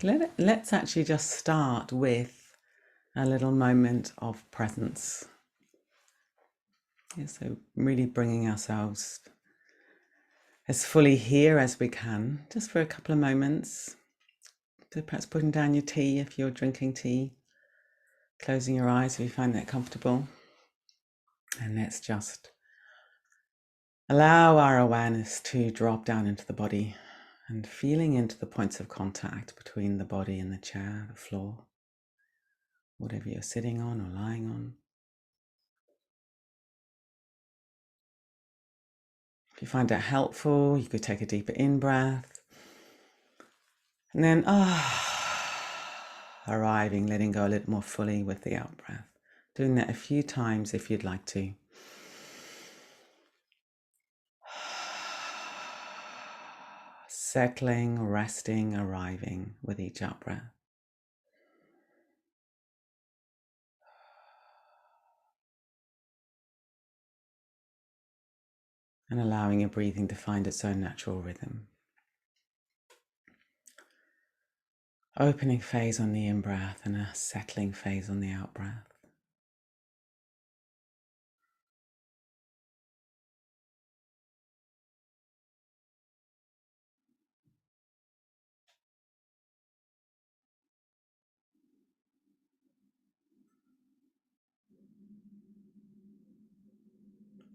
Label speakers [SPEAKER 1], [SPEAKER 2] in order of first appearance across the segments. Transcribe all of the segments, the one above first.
[SPEAKER 1] So let's actually just start with a little moment of presence. Yeah, so really bringing ourselves as fully here as we can, just for a couple of moments. So perhaps putting down your tea if you're drinking tea, closing your eyes if you find that comfortable. And let's just allow our awareness to drop down into the body and feeling into the points of contact between the body and the chair, the floor, whatever you're sitting on or lying on. If you find that helpful, you could take a deeper in-breath. And then arriving, letting go a little more fully with the out-breath. Doing that a few times if you'd like to. Settling, resting, arriving with each out-breath. And allowing your breathing to find its own natural rhythm. Opening phase on the in-breath and a settling phase on the out-breath.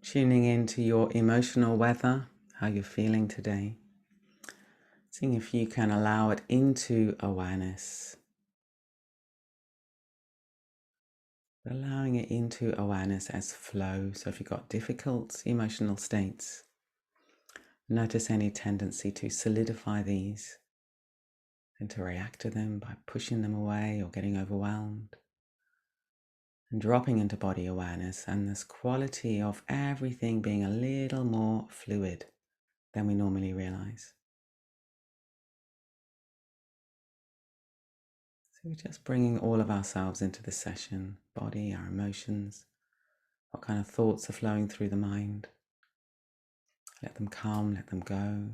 [SPEAKER 1] Tuning into your emotional weather, how you're feeling today. Seeing if you can allow it into awareness. Allowing it into awareness as flow. So if you've got difficult emotional states, notice any tendency to solidify these and to react to them by pushing them away or getting overwhelmed. And dropping into body awareness and this quality of everything being a little more fluid than we normally realize. So we're just bringing all of ourselves into the session, body, our emotions, what kind of thoughts are flowing through the mind. Let them come, let them go.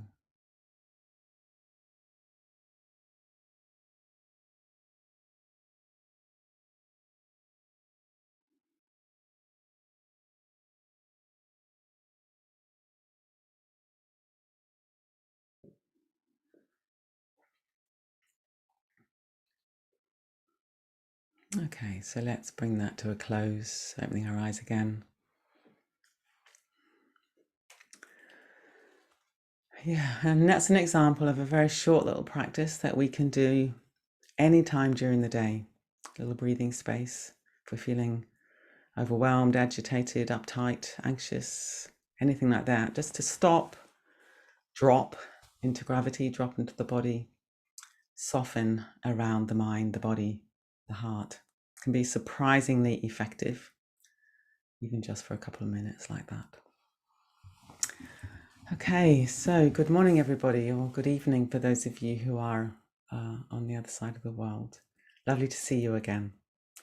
[SPEAKER 1] Okay, so let's bring that to a close, opening our eyes again. Yeah, and that's an example of a very short little practice that we can do anytime during the day. A little breathing space if we're feeling overwhelmed, agitated, uptight, anxious, anything like that. Just to stop, drop into gravity, drop into the body, soften around the mind, the body, the heart. It can be surprisingly effective, even just for a couple of minutes like that. Okay, so good morning, everybody, or good evening for those of you who are on the other side of the world. Lovely to see you again.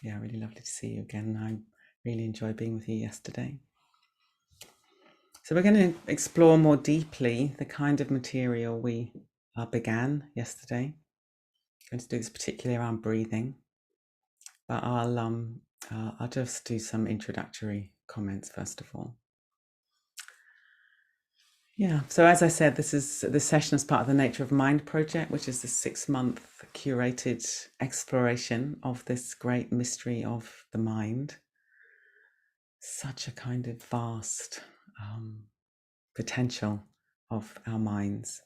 [SPEAKER 1] Yeah, really lovely to see you again. I really enjoyed being with you yesterday. So we're going to explore more deeply the kind of material we began yesterday. I'm going to do this particularly around breathing, but I'll just do some introductory comments first of all. Yeah, so as I said, this session is part of the Nature of Mind project, which is the 6-month curated exploration of this great mystery of the mind. Such a kind of vast potential of our minds,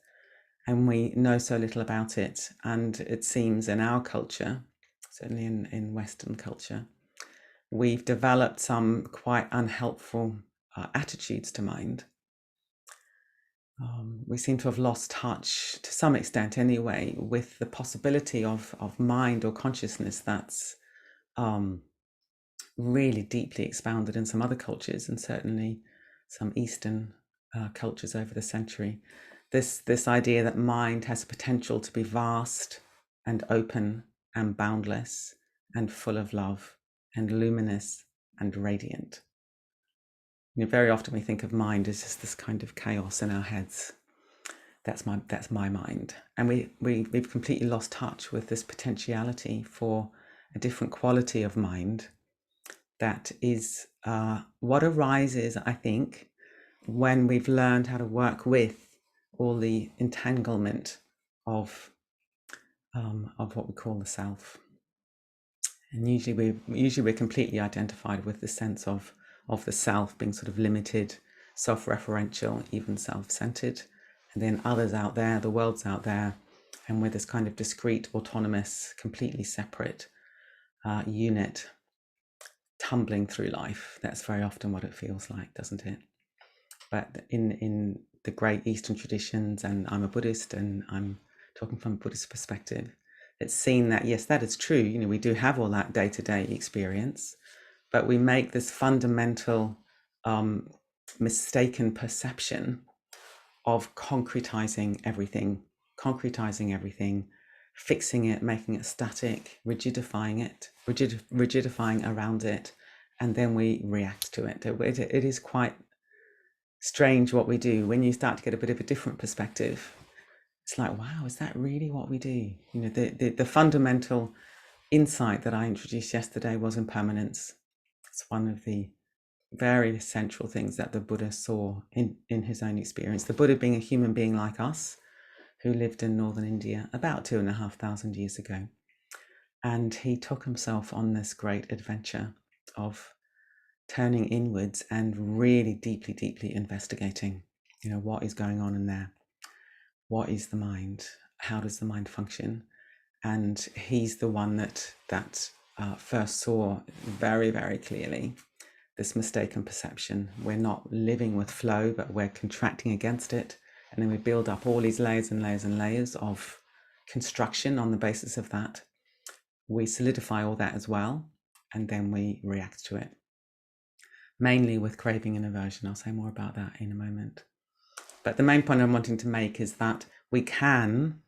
[SPEAKER 1] and we know so little about it. And it seems in our culture, certainly in Western culture, we've developed some quite unhelpful attitudes to mind. We seem to have lost touch, to some extent anyway, with the possibility of mind or consciousness that's really deeply expounded in some other cultures, and certainly some Eastern cultures over the century. This idea that mind has potential to be vast and open and boundless and full of love and luminous and radiant. Very often we think of mind as just this kind of chaos in our heads. That's my mind. And we've completely lost touch with this potentiality for a different quality of mind that is what arises, I think, when we've learned how to work with all the entanglement of what we call the self. And usually we're completely identified with the sense of the self being sort of limited, self-referential, even self-centered, and then others out there, the world's out there, and we're this kind of discrete, autonomous, completely separate unit tumbling through life. That's very often what it feels like, doesn't it? But in the great Eastern traditions, and I'm a Buddhist and I'm talking from a Buddhist perspective, it's seen that, yes, that is true. You know, we do have all that day-to-day experience, but we make this fundamental mistaken perception of concretizing everything, fixing it, making it static, rigidifying around it, and then we react to it. It is quite strange what we do when you start to get a bit of a different perspective. It's like, wow, is that really what we do? You know, the fundamental insight that I introduced yesterday was impermanence. It's one of the very central things that the Buddha saw in his own experience. The Buddha being a human being like us, who lived in northern India about 2,500 years ago. And he took himself on this great adventure of turning inwards and really deeply investigating, you know, what is going on in there? What is the mind? How does the mind function? And he's the one that first saw very clearly this mistaken perception. We're not living with flow, but we're contracting against it. And then we build up all these layers and layers and layers of construction on the basis of that. We solidify all that as well, and then we react to it. Mainly with craving and aversion. I'll say more about that in a moment. But the main point I'm wanting to make is that we can,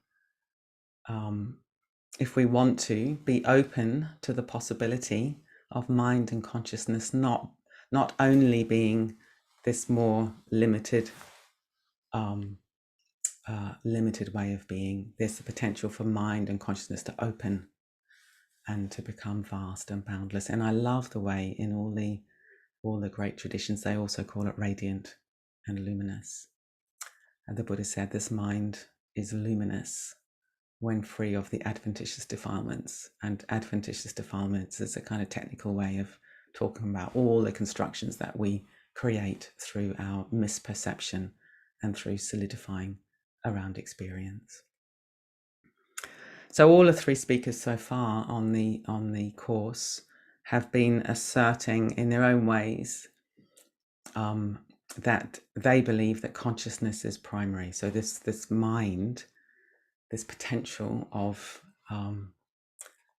[SPEAKER 1] if we want to, be open to the possibility of mind and consciousness not only being this more limited way of being. There's the potential for mind and consciousness to open and to become vast and boundless. And I love the way in all the great traditions they also call it radiant and luminous. And the Buddha said this mind is luminous when free of the adventitious defilements. And adventitious defilements is a kind of technical way of talking about all the constructions that we create through our misperception and through solidifying around experience. So all the three speakers so far on the course have been asserting in their own ways that they believe that consciousness is primary. So this mind, this potential of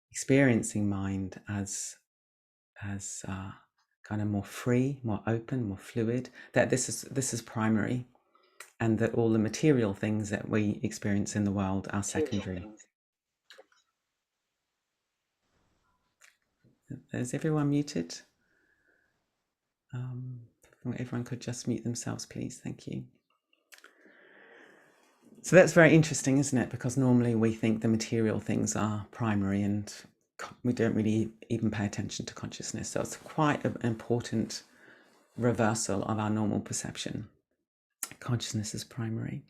[SPEAKER 1] experiencing mind as kind of more free, more open, more fluid, that this is primary, and that all the material things that we experience in the world are secondary. Is everyone muted? Everyone could just mute themselves, please. Thank you. So that's very interesting, isn't it? Because normally we think the material things are primary and we don't really even pay attention to consciousness. So it's quite an important reversal of our normal perception. Consciousness is primary.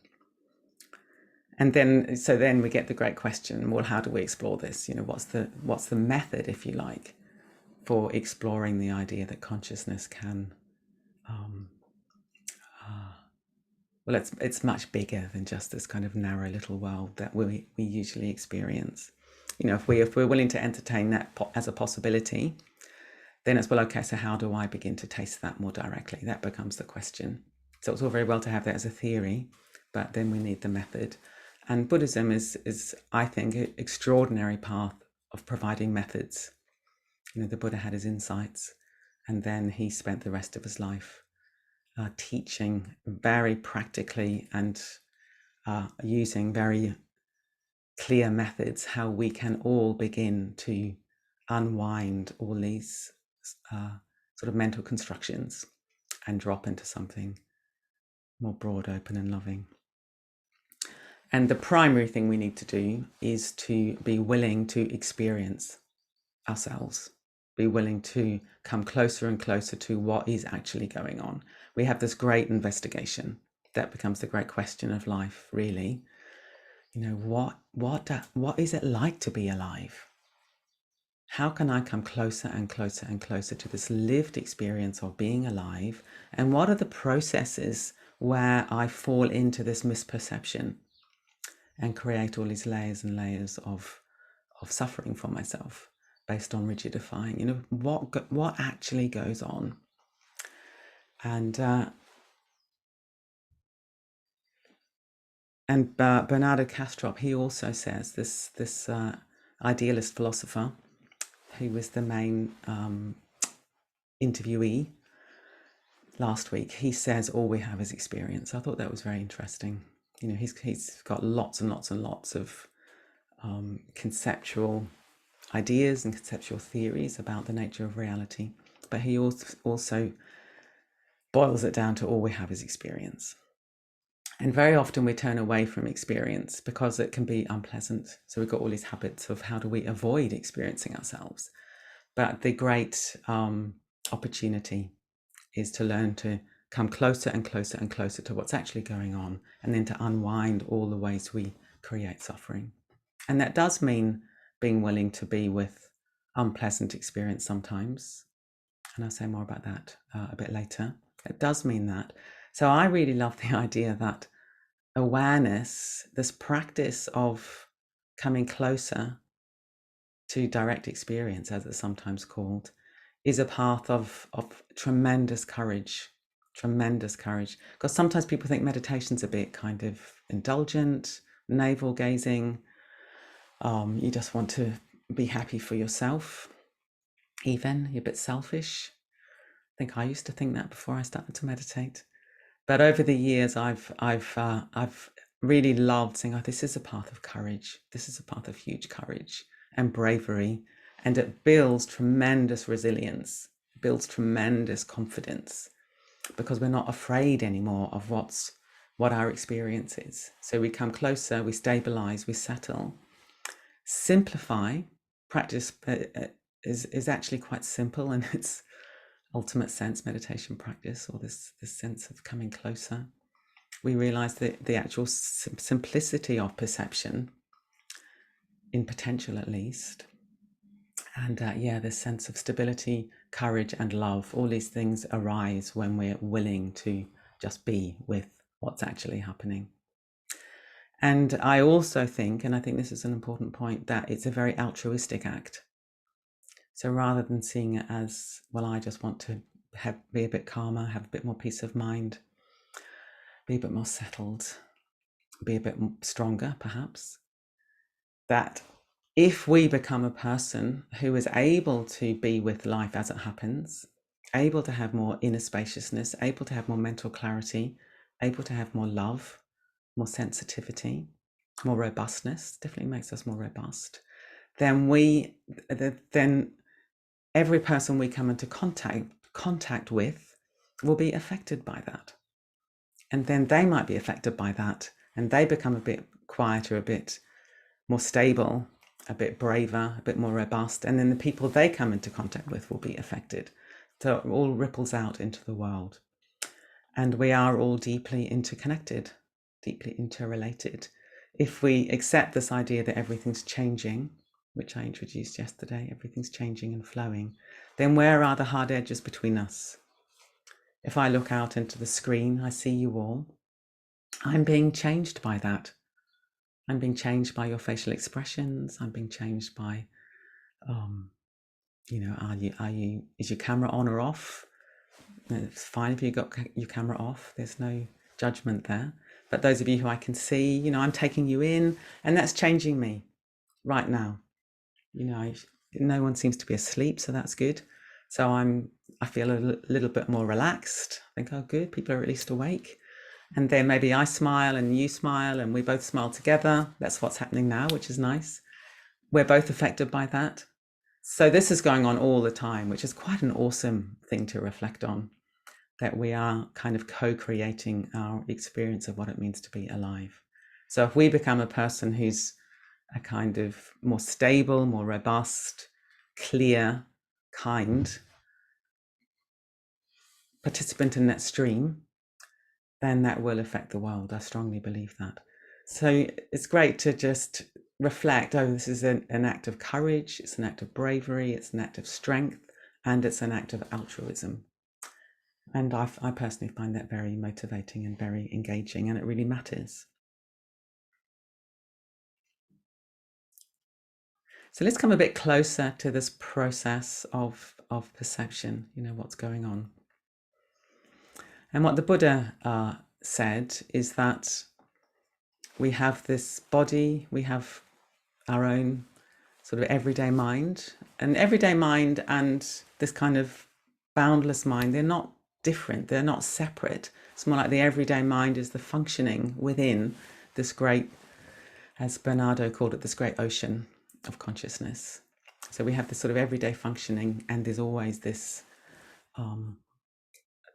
[SPEAKER 1] And then we get the great question, well, how do we explore this? You know, what's the method, if you like, for exploring the idea that consciousness can well, it's much bigger than just this kind of narrow little world that we usually experience. You know, if we're willing to entertain that as a possibility, then it's, well, okay, so how do I begin to taste that more directly? That becomes the question. So it's all very well to have that as a theory, but then we need the method. And Buddhism is I think, an extraordinary path of providing methods. You know, the Buddha had his insights, and then he spent the rest of his life teaching very practically and using very clear methods how we can all begin to unwind all these sort of mental constructions and drop into something more broad, open and loving. And the primary thing we need to do is to be willing to experience ourselves, be willing to come closer and closer to what is actually going on. We have this great investigation that becomes the great question of life, really. You know, what is it like to be alive? How can I come closer and closer and closer to this lived experience of being alive? And what are the processes where I fall into this misperception and create all these layers and layers of suffering for myself based on rigidifying? You know, what actually goes on? And Bernardo Kastrup, he also says, this idealist philosopher, who was the main interviewee last week, he says all we have is experience. I thought that was very interesting. You know, he's got lots and lots and lots of conceptual ideas and conceptual theories about the nature of reality, but he also boils it down to all we have is experience. And very often we turn away from experience because it can be unpleasant. So we've got all these habits of how do we avoid experiencing ourselves. But the great opportunity is to learn to come closer and closer and closer to what's actually going on, and then to unwind all the ways we create suffering. And that does mean being willing to be with unpleasant experience sometimes. And I'll say more about that a bit later. It does mean that. So I really love the idea that awareness, this practice of coming closer to direct experience, as it's sometimes called, is a path of tremendous courage, because sometimes people think meditation's a bit kind of indulgent, navel gazing. You just want to be happy for yourself, even you're a bit selfish. I think I used to think that before I started to meditate. But over the years, I've really loved saying, oh, this is a path of courage. This is a path of huge courage and bravery. And it builds tremendous resilience, builds tremendous confidence, because we're not afraid anymore of what our experience is. So we come closer, we stabilize, we settle. Simplify. Practice is actually quite simple in its ultimate sense, meditation practice, or this sense of coming closer. We realize that the actual simplicity of perception, in potential at least, and this sense of stability, courage, and love, all these things arise when we're willing to just be with what's actually happening. And I also think, and I think this is an important point, that it's a very altruistic act. So rather than seeing it as, well, I just want to be a bit calmer, have a bit more peace of mind, be a bit more settled, be a bit stronger, perhaps, that if we become a person who is able to be with life as it happens, able to have more inner spaciousness, able to have more mental clarity, able to have more love, more sensitivity, more robustness, definitely makes us more robust, then every person we come into contact with will be affected by that. And then they might be affected by that, and they become a bit quieter, a bit more stable, a bit braver, a bit more robust. And then the people they come into contact with will be affected. So it all ripples out into the world. And we are all deeply interconnected, deeply interrelated. If we accept this idea that everything's changing, which I introduced yesterday, everything's changing and flowing, then where are the hard edges between us? If I look out into the screen, I see you all. I'm being changed by that. I'm being changed by your facial expressions. I'm being changed by, is your camera on or off? It's fine if you got your camera off. There's no judgment there. But those of you who I can see, I'm taking you in, and that's changing me right now. No one seems to be asleep, so that's good. So I feel a little bit more relaxed. I think, oh, good, people are at least awake. And then maybe I smile and you smile and we both smile together. That's what's happening now, which is nice. We're both affected by that. So this is going on all the time, which is quite an awesome thing to reflect on, that we are kind of co-creating our experience of what it means to be alive. So if we become a person who's a kind of more stable, more robust, clear, kind participant in that stream, then that will affect the world. I strongly believe that. So it's great to just reflect, oh, this is an act of courage, it's an act of bravery, it's an act of strength, and it's an act of altruism. And I personally find that very motivating and very engaging, and it really matters. So let's come a bit closer to this process of perception, what's going on. And what the Buddha said is that we have this body, we have our own sort of everyday mind. And everyday mind and this kind of boundless mind, they're not different, they're not separate. It's more like the everyday mind is the functioning within this great, as Bernardo called it, this great ocean of consciousness. So we have this sort of everyday functioning, and there's always this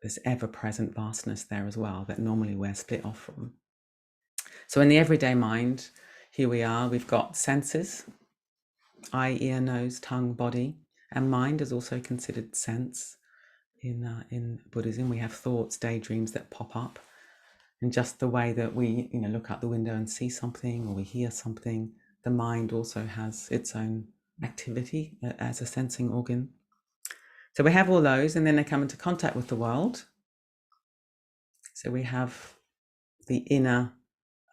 [SPEAKER 1] this ever-present vastness there as well that normally we're split off from. So in the everyday mind, here we are, we've got senses, eye, ear, nose, tongue, body, and mind is also considered sense. In Buddhism, we have thoughts, daydreams that pop up, and just the way that we look out the window and see something, or we hear something, the mind also has its own activity as a sensing organ. So we have all those, and then they come into contact with the world. So we have the inner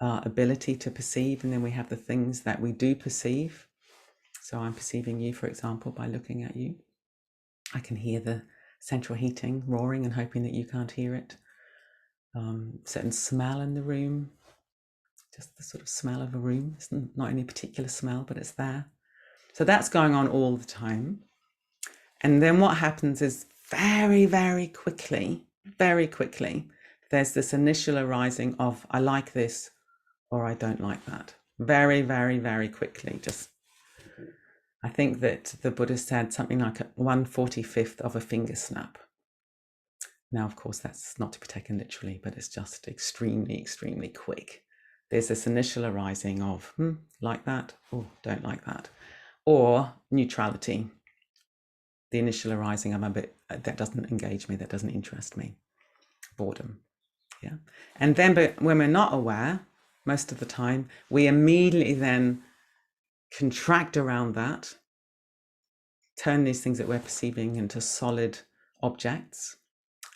[SPEAKER 1] ability to perceive, and then we have the things that we do perceive. So I'm perceiving you, for example, by looking at you. I can hear the central heating roaring and hoping that you can't hear it. Certain smell in the room, just the sort of smell of a room. It's not any particular smell, but it's there. So that's going on all the time. And then what happens is very, very quickly, there's this initial arising of, I like this or I don't like that. Very, very, very quickly. I think that the Buddha said something like 1/45 of a finger snap. Now, of course, that's not to be taken literally, but it's just extremely, extremely quick. There's this initial arising of, like that, or don't like that. Or neutrality, the initial arising of a bit, that doesn't engage me, that doesn't interest me. Boredom, yeah. And then, but when we're not aware, most of the time, we immediately then contract around that, turn these things that we're perceiving into solid objects,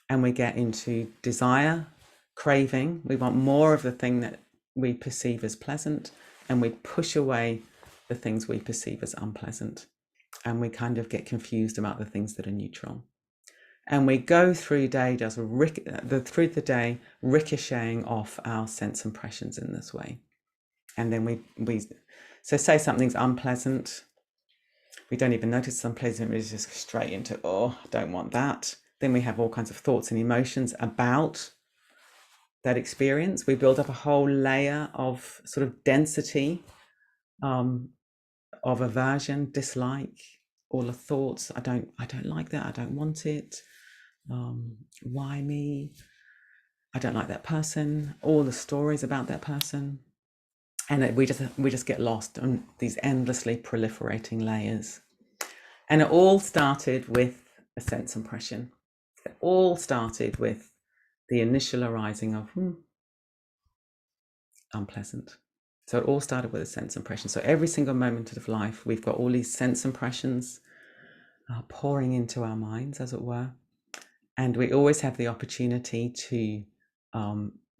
[SPEAKER 1] and we get into desire, craving. We want more of the thing that we perceive as pleasant, and we push away the things we perceive as unpleasant, and we kind of get confused about the things that are neutral. And we go through the day ricocheting off our sense impressions in this way. And then we so say something's unpleasant, we don't even notice it's unpleasant, we just go straight into, oh, I don't want that. Then we have all kinds of thoughts and emotions about that experience. We build up a whole layer of sort of density of aversion, dislike, all the thoughts. I don't like that. I don't want it. Why me? I don't like that person. All the stories about that person, and we just get lost on these endlessly proliferating layers. And it all started with a sense impression. It all started with the initial arising of unpleasant. So it all started with a sense impression. So every single moment of life, we've got all these sense impressions pouring into our minds, as it were. And we always have the opportunity to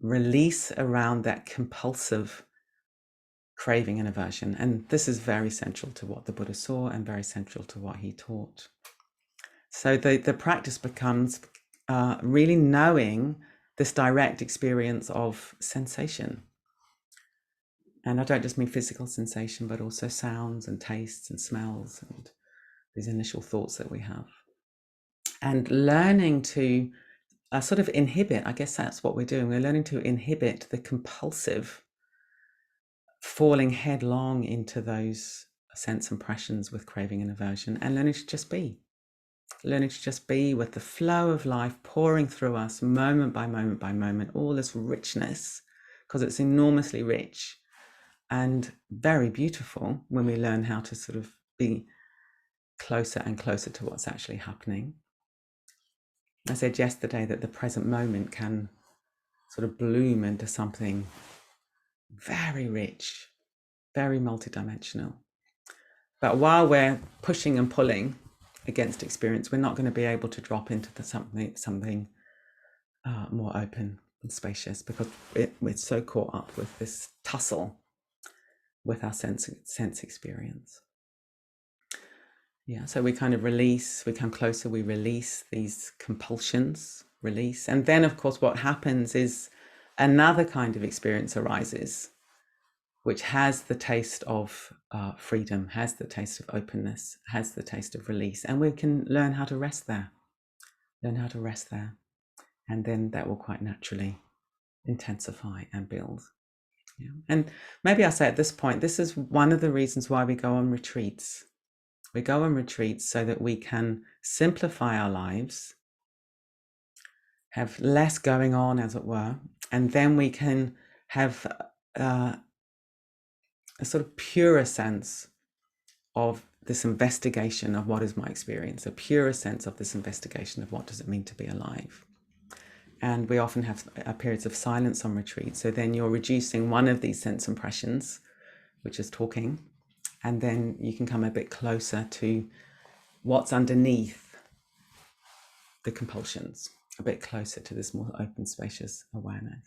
[SPEAKER 1] release around that compulsive craving and aversion. And this is very central to what the Buddha saw and very central to what he taught. So the practice becomes really knowing this direct experience of sensation. And I don't just mean physical sensation, but also sounds and tastes and smells and these initial thoughts that we have. And learning to sort of inhibit, I guess that's what we're doing. We're learning to inhibit the compulsive falling headlong into those sense impressions with craving and aversion, and learning to just be. Learning to just be with the flow of life pouring through us moment by moment by moment, all this richness because it's enormously rich and very beautiful when we learn how to sort of be closer and closer to what's actually happening. I said yesterday that the present moment can sort of bloom into something very rich, very multidimensional. But while we're pushing and pulling against experience, we're not going to be able to drop into something more open and spacious, because we're so caught up with this tussle with our sense experience. Yeah, so we kind of release, we come closer, we release these compulsions, release. And then, of course, what happens is another kind of experience arises, which has the taste of freedom, has the taste of openness, has the taste of release. And we can learn how to rest there, And then that will quite naturally intensify and build. Yeah. And maybe I'll say at this point, this is one of the reasons why we go on retreats. We go on retreats so that we can simplify our lives, have less going on, as it were, and then we can have a sort of purer sense of this investigation of what is my experience, a purer sense of this investigation of what does it mean to be alive. And we often have periods of silence on retreat. So then you're reducing one of these sense impressions, which is talking, and then you can come a bit closer to what's underneath the compulsions, a bit closer to this more open, spacious awareness.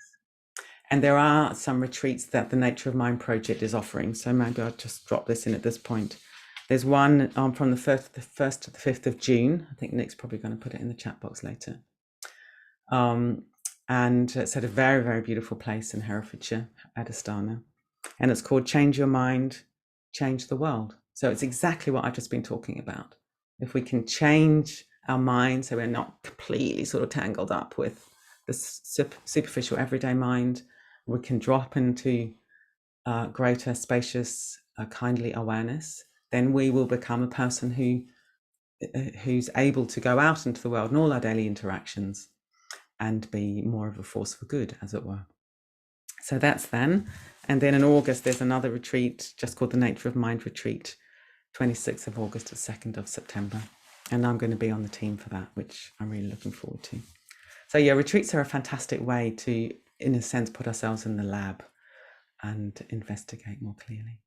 [SPEAKER 1] And there are some retreats that the Nature of Mind project is offering. So maybe I'll just drop this in at this point. There's one from the 1st to the 5th of June. I think Nick's probably going to put it in the chat box later. And it's at a very, very beautiful place in Herefordshire, Adastana. And it's called Change Your Mind, Change the World. So it's exactly what I've just been talking about. If we can change our mind so we're not completely sort of tangled up with the superficial everyday mind, we can drop into greater, spacious, kindly awareness, then we will become a person who's able to go out into the world in all our daily interactions and be more of a force for good, as it were. So that's then. And then in August, there's another retreat just called the Nature of Mind Retreat, 26th of August to 2nd of September. And I'm going to be on the team for that, which I'm really looking forward to. So yeah, retreats are a fantastic way to, in a sense, put ourselves in the lab and investigate more clearly.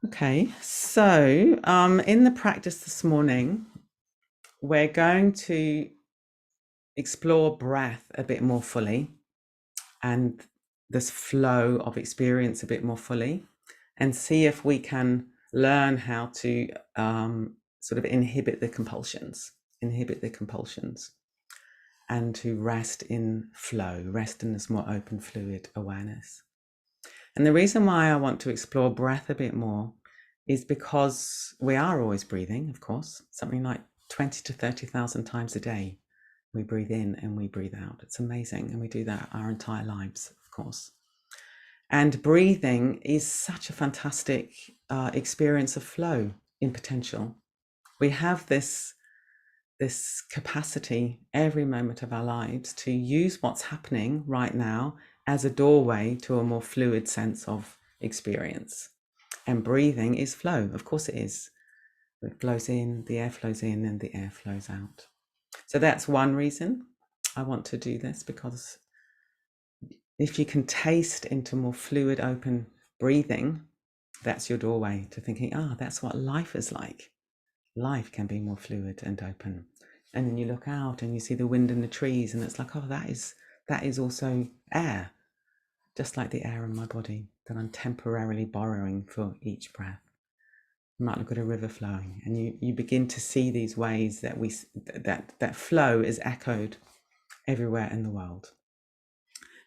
[SPEAKER 1] Okay, so in the practice this morning, we're going to explore breath a bit more fully and this flow of experience a bit more fully, and see if we can learn how to sort of inhibit the compulsions, and to rest in flow, rest in this more open, fluid awareness. And the reason why I want to explore breath a bit more is because we are always breathing, of course, something like 20 to 30,000 times a day. We breathe in and we breathe out. It's amazing. And we do that our entire lives, of course. And breathing is such a fantastic experience of flow in potential. We have this capacity every moment of our lives to use what's happening right now as a doorway to a more fluid sense of experience. And breathing is flow. Of course it is. It flows in, the air flows in, and the air flows out. So that's one reason I want to do this, because if you can taste into more fluid, open breathing, that's your doorway to thinking, that's what life is like. Life can be more fluid and open. And then you look out and you see the wind in the trees, and it's like, that is also air, just like the air in my body that I'm temporarily borrowing for each breath. You might look at a river flowing, and you begin to see these ways that that flow is echoed everywhere in the world.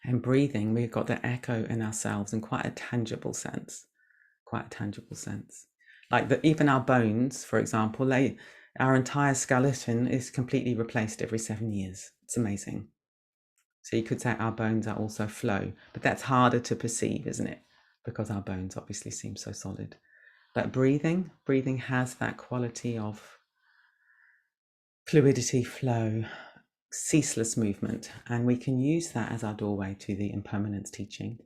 [SPEAKER 1] And breathing, we've got the echo in ourselves in quite a tangible sense. Like even our bones, for example, our entire skeleton is completely replaced every 7 years. It's amazing. So you could say our bones are also flow, but that's harder to perceive, isn't it? Because our bones obviously seem so solid. But breathing has that quality of fluidity, flow, ceaseless movement, and we can use that as our doorway to the impermanence teaching.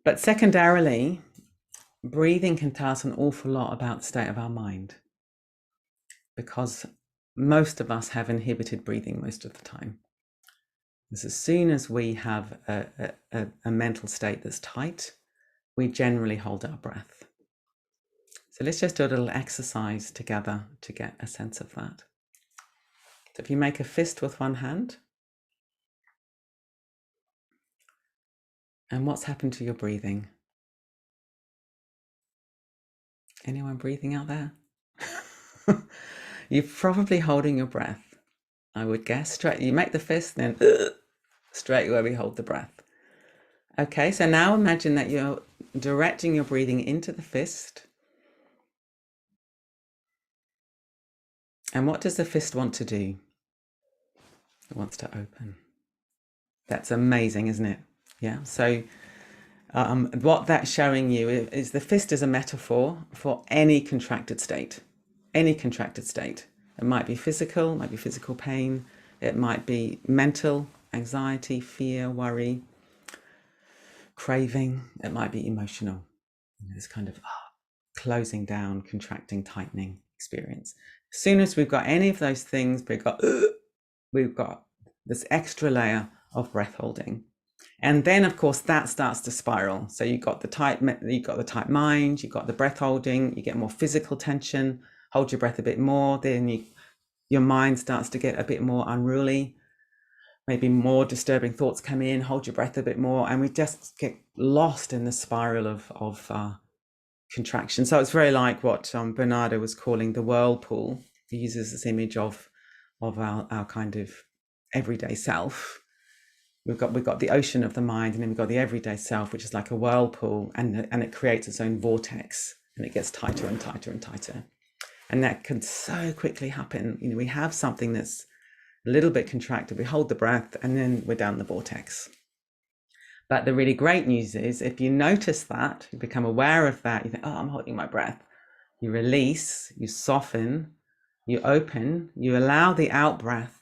[SPEAKER 1] But secondarily, breathing can tell us an awful lot about the state of our mind, because most of us have inhibited breathing most of the time. As soon as we have a mental state that's tight, we generally hold our breath. So let's just do a little exercise together to get a sense of that. So if you make a fist with one hand, and what's happened to your breathing? Anyone breathing out there? You're probably holding your breath. I would guess straight. You make the fist, then straight where we hold the breath. Okay, so now imagine that you're directing your breathing into the fist. And what does the fist want to do? It wants to open. That's amazing, isn't it? Yeah. So what that's showing you is the fist is a metaphor for any contracted state. Any contracted state. It might be physical, might be physical pain. It might be mental, anxiety, fear, worry, craving. It might be emotional. This kind of closing down, contracting, tightening experience. As soon as we've got any of those things, we've got this extra layer of breath holding. And then of course that starts to spiral. So you've got the tight mind, you've got the breath holding, you get more physical tension, hold your breath a bit more, then your mind starts to get a bit more unruly, maybe more disturbing thoughts come in, hold your breath a bit more, and we just get lost in the spiral of contraction. So it's very like what Bernardo was calling the whirlpool. He uses this image of our kind of everyday self. We've got the ocean of the mind, and then we've got the everyday self, which is like a whirlpool, and it creates its own vortex, and it gets tighter and tighter and tighter. And that can so quickly happen. You know, we have something that's a little bit contracted, we hold the breath, and then we're down the vortex. But the really great news is, if you notice that, you become aware of that, you think, oh, I'm holding my breath. You release, you soften, you open, you allow the out breath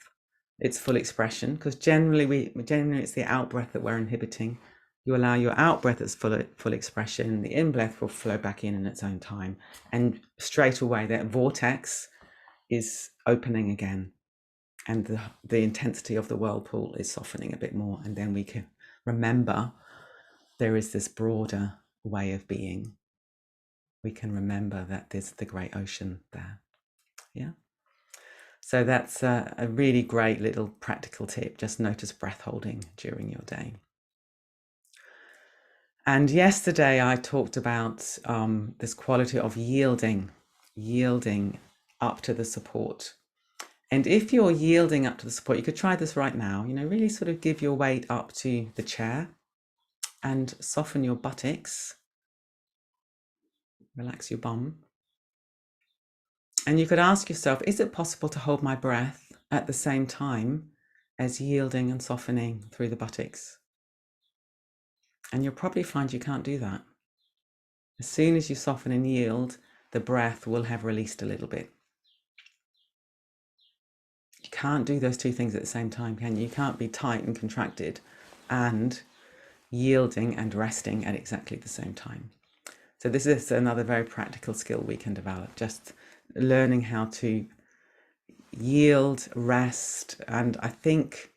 [SPEAKER 1] its full expression, because generally it's the out breath that we're inhibiting. You allow your out breath its full expression, the in breath will flow back in its own time, and straight away that vortex is opening again, and the intensity of the whirlpool is softening a bit more, and then we can remember there is this broader way of being. We can remember that there's the great ocean there. Yeah. So that's a really great little practical tip. Just notice breath holding during your day. And yesterday I talked about this quality of yielding up to the support. And if you're yielding up to the support, you could try this right now, you know, really sort of give your weight up to the chair and soften your buttocks, relax your bum. And you could ask yourself, is it possible to hold my breath at the same time as yielding and softening through the buttocks? And you'll probably find you can't do that. As soon as you soften and yield, the breath will have released a little bit. You can't do those two things at the same time, can you? You can't be tight and contracted and yielding and resting at exactly the same time. So this is another very practical skill we can develop, just learning how to yield, rest. And I think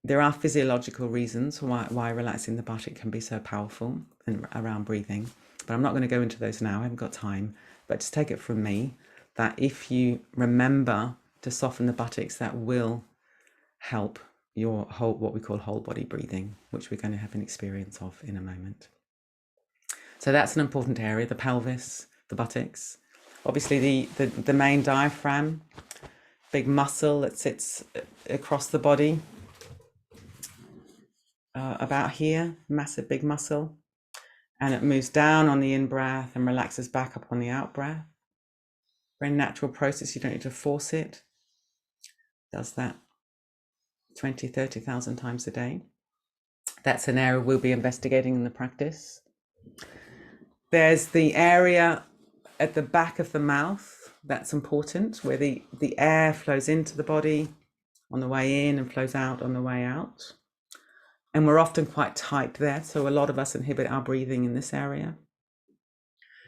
[SPEAKER 1] there are physiological reasons why relaxing the buttock can be so powerful and around breathing, but I'm not going to go into those now. I haven't got time, but just take it from me that if you remember to soften the buttocks, that will help your whole, what we call whole body breathing, which we're going to have an experience of in a moment. So that's an important area, the pelvis, the buttocks. Obviously the main diaphragm, big muscle that sits across the body, about here, massive big muscle, and it moves down on the in-breath and relaxes back up on the out-breath. Very natural process, you don't need to force it. Does that 20, 30,000 times a day. That's an area we'll be investigating in the practice. There's the area at the back of the mouth, That's important, where the air flows into the body on the way in and flows out on the way out. And we're often quite tight there, so a lot of us inhibit our breathing in this area.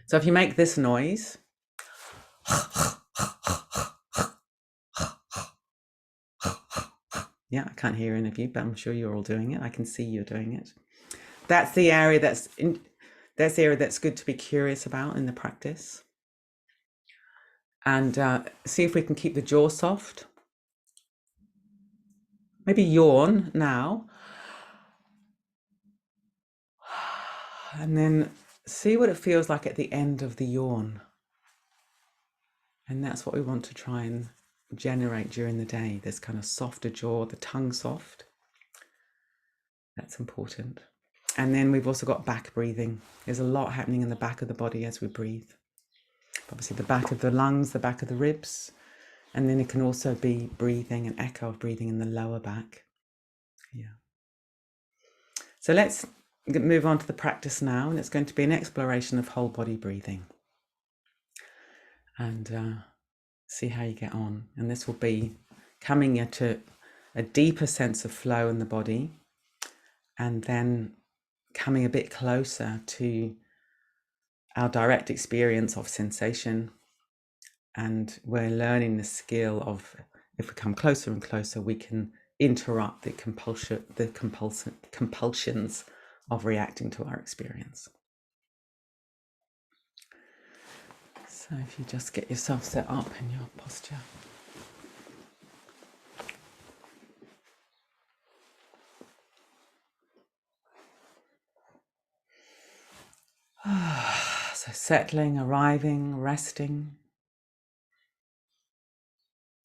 [SPEAKER 1] So if you make this noise, yeah, I can't hear any of you, but I'm sure you're all doing it. I can see you're doing it. That's the area that's good to be curious about in the practice. And see if we can keep the jaw soft. Maybe yawn now. And then see what it feels like at the end of the yawn. And that's what we want to try and generate during the day, this kind of softer jaw, the tongue soft. That's important. And then we've also got back breathing. There's a lot happening in the back of the body as we breathe. Obviously the back of the lungs, the back of the ribs, and then it can also be breathing, an echo of breathing in the lower back. Yeah. So let's move on to the practice now, and it's going to be an exploration of whole body breathing. And see how you get on. And this will be coming into a deeper sense of flow in the body, and then coming a bit closer to our direct experience of sensation. And we're learning the skill of, if we come closer and closer, we can interrupt the compulsions of reacting to our experience. So if you just get yourself set up in your posture. So settling, arriving, resting.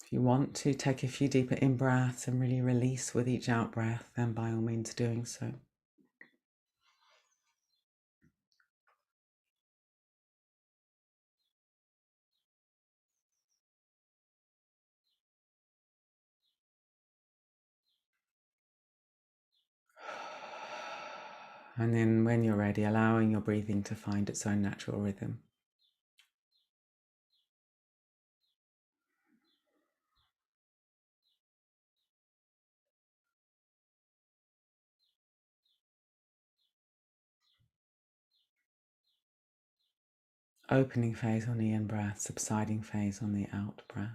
[SPEAKER 1] If you want to take a few deeper in-breaths and really release with each out-breath, then by all means doing so. And then when you're ready, allowing your breathing to find its own natural rhythm. Opening phase on the in-breath, subsiding phase on the out-breath.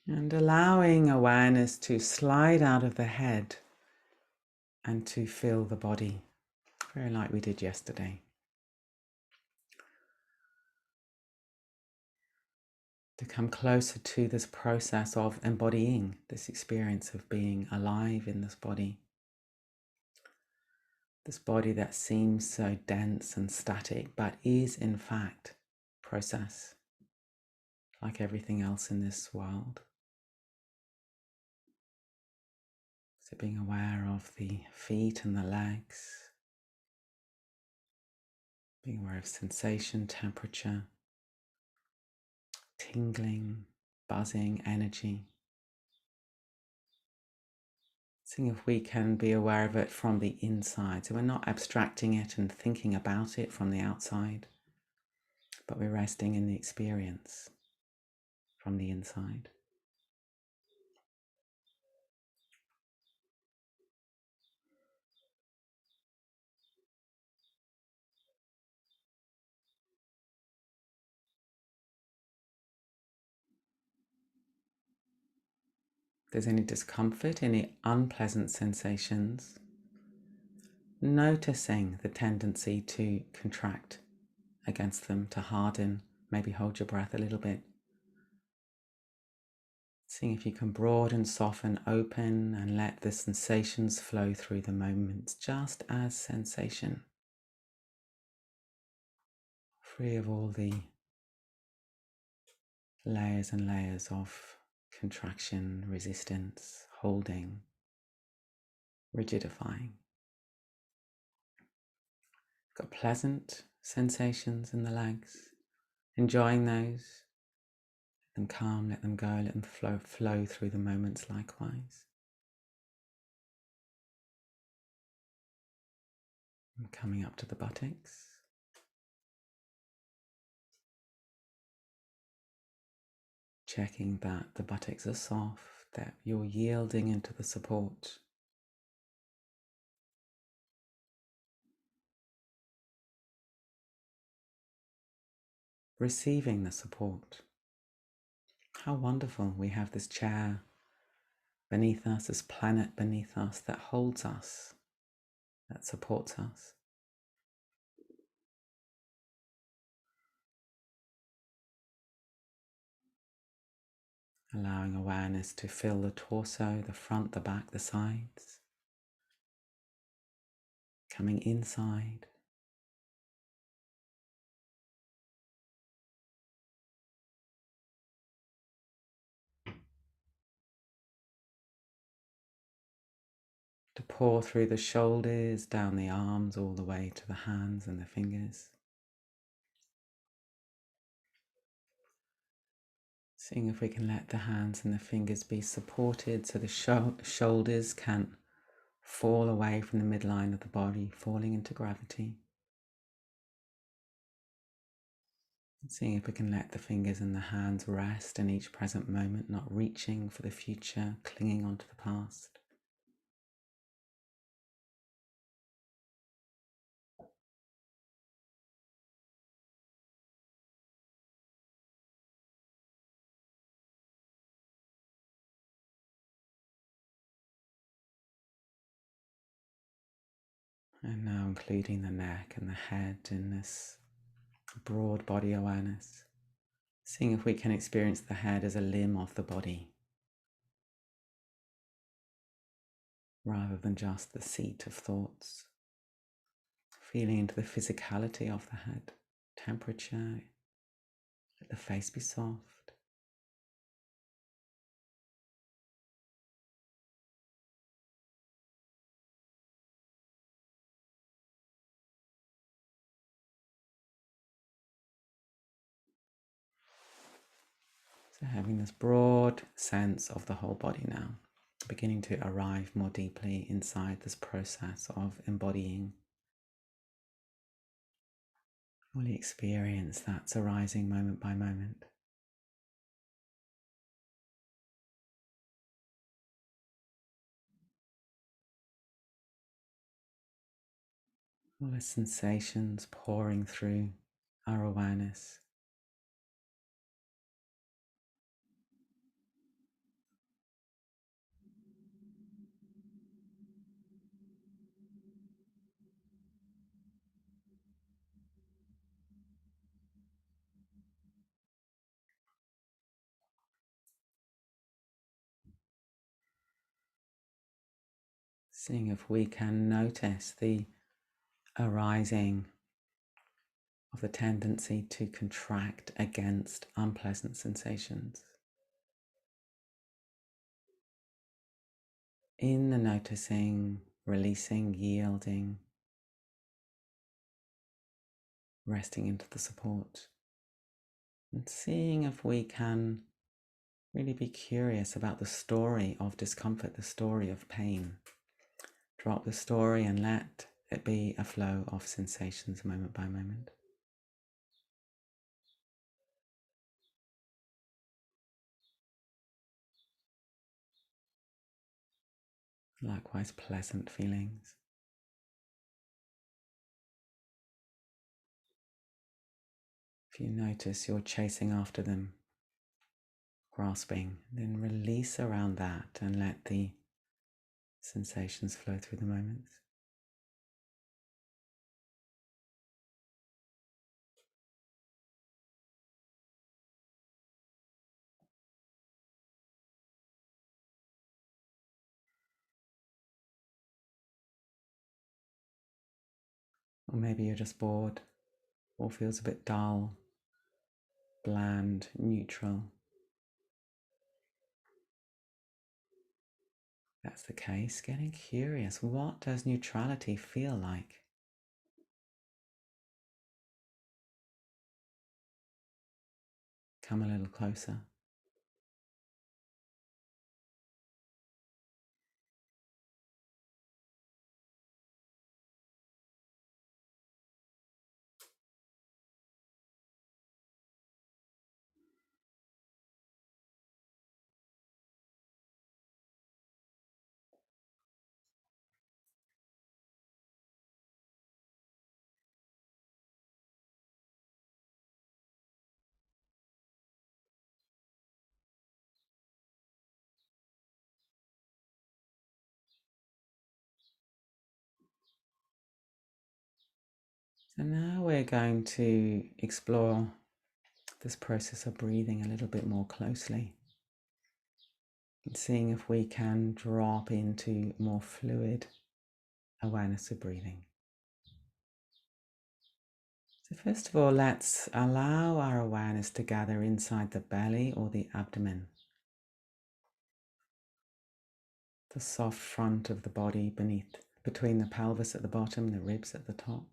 [SPEAKER 1] And allowing awareness to slide out of the head and to feel the body, very like we did yesterday. To come closer to this process of embodying this experience of being alive in this body. This body that seems so dense and static, but is in fact process, like everything else in this world. So being aware of the feet and the legs, being aware of sensation, temperature, tingling, buzzing, energy. Seeing if we can be aware of it from the inside. So we're not abstracting it and thinking about it from the outside, but we're resting in the experience from the inside. If there's any discomfort, any unpleasant sensations, noticing the tendency to contract against them, to harden, maybe hold your breath a little bit. Seeing if you can broaden, soften, open, and let the sensations flow through the moments, just as sensation. Free of all the layers and layers of contraction, resistance, holding, rigidifying. Got pleasant sensations in the legs, enjoying those, them calm, let them go, let them flow through the moments likewise. And coming up to the buttocks. Checking that the buttocks are soft, that you're yielding into the support. Receiving the support. How wonderful we have this chair beneath us, this planet beneath us that holds us, that supports us. Allowing awareness to fill the torso, the front, the back, the sides. Coming inside. To pour through the shoulders, down the arms, all the way to the hands and the fingers. Seeing if we can let the hands and the fingers be supported so the shoulders can't fall away from the midline of the body, falling into gravity. Seeing if we can let the fingers and the hands rest in each present moment, not reaching for the future, clinging onto the past. And now including the neck and the head in this broad body awareness. Seeing if we can experience the head as a limb of the body, rather than just the seat of thoughts. Feeling into the physicality of the head, temperature, let the face be soft. So having this broad sense of the whole body now, beginning to arrive more deeply inside this process of embodying. Fully experience that's arising moment by moment. All the sensations pouring through our awareness. Seeing if we can notice the arising of the tendency to contract against unpleasant sensations. In the noticing, releasing, yielding, resting into the support, and seeing if we can really be curious about the story of discomfort, the story of pain. Drop the story and let it be a flow of sensations moment by moment. Likewise, pleasant feelings. If you notice you're chasing after them, grasping, then release around that and let the sensations flow through the moments. Or maybe you're just bored, or feels a bit dull, bland, neutral. If that's the case, getting curious. What does neutrality feel like? Come a little closer. So now we're going to explore this process of breathing a little bit more closely and seeing if we can drop into more fluid awareness of breathing. So first of all, let's allow our awareness to gather inside the belly or the abdomen, the soft front of the body between the pelvis at the bottom and the ribs at the top.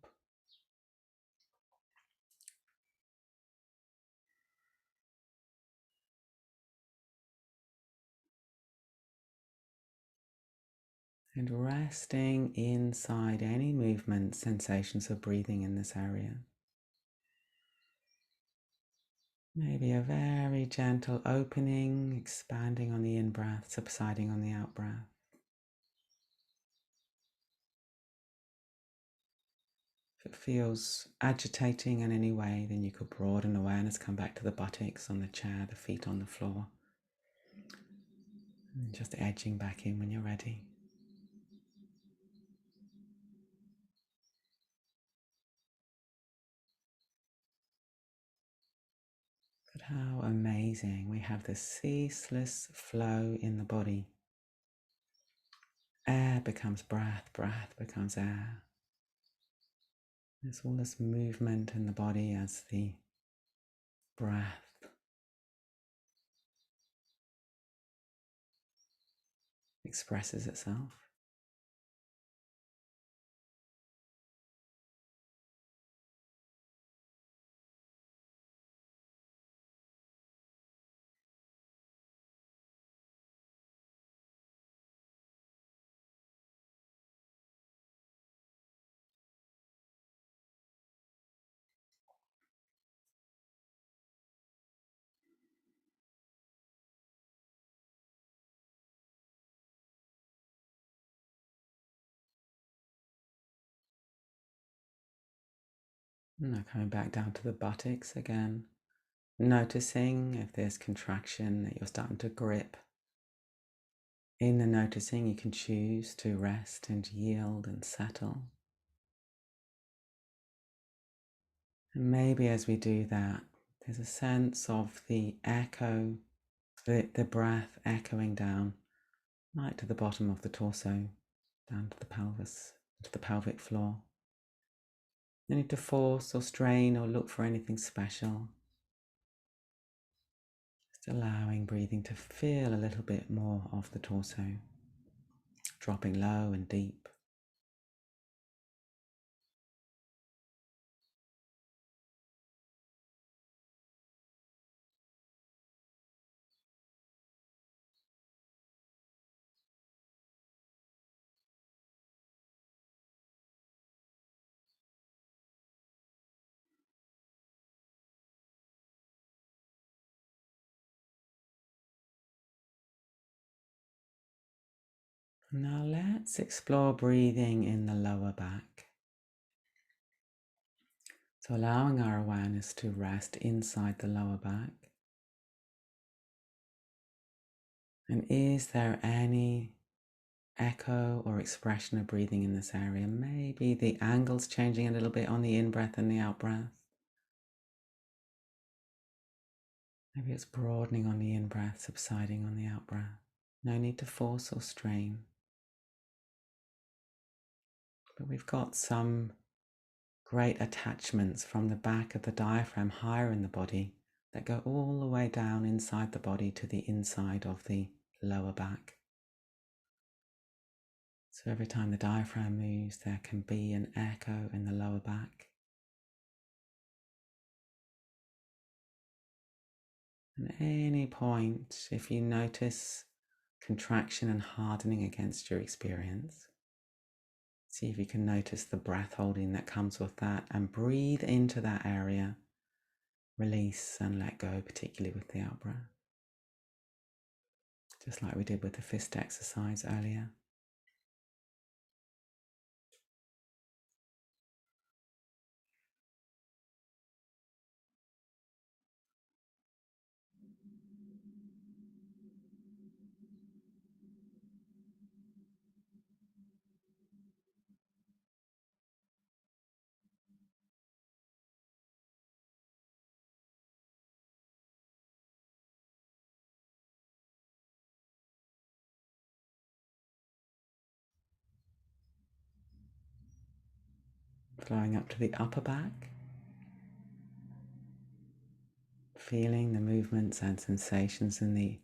[SPEAKER 1] And resting inside any movement, sensations of breathing in this area. Maybe a very gentle opening, expanding on the in-breath, subsiding on the out-breath. If it feels agitating in any way, then you could broaden awareness, come back to the buttocks on the chair, the feet on the floor. And just edging back in when you're ready. But how amazing, we have this ceaseless flow in the body. Air becomes breath, breath becomes air. There's all this movement in the body as the breath expresses itself. Now coming back down to the buttocks again, noticing if there's contraction that you're starting to grip. In the noticing, you can choose to rest and yield and settle. And maybe as we do that, there's a sense of the echo, the breath echoing down right to the bottom of the torso, down to the pelvis, to the pelvic floor. No need to force or strain or look for anything special. Just allowing breathing to feel a little bit more of the torso, dropping low and deep. Now let's explore breathing in the lower back. So allowing our awareness to rest inside the lower back. And is there any echo or expression of breathing in this area? Maybe the angle's changing a little bit on the in-breath and the out-breath. Maybe it's broadening on the in-breath, subsiding on the out-breath. No need to force or strain. But we've got some great attachments from the back of the diaphragm higher in the body that go all the way down inside the body to the inside of the lower back. So every time the diaphragm moves, there can be an echo in the lower back. And at any point, if you notice contraction and hardening against your experience, see if you can notice the breath holding that comes with that and breathe into that area. Release and let go, particularly with the out-breath. Just like we did with the fist exercise earlier. flowing up to the upper back, feeling the movements and sensations in the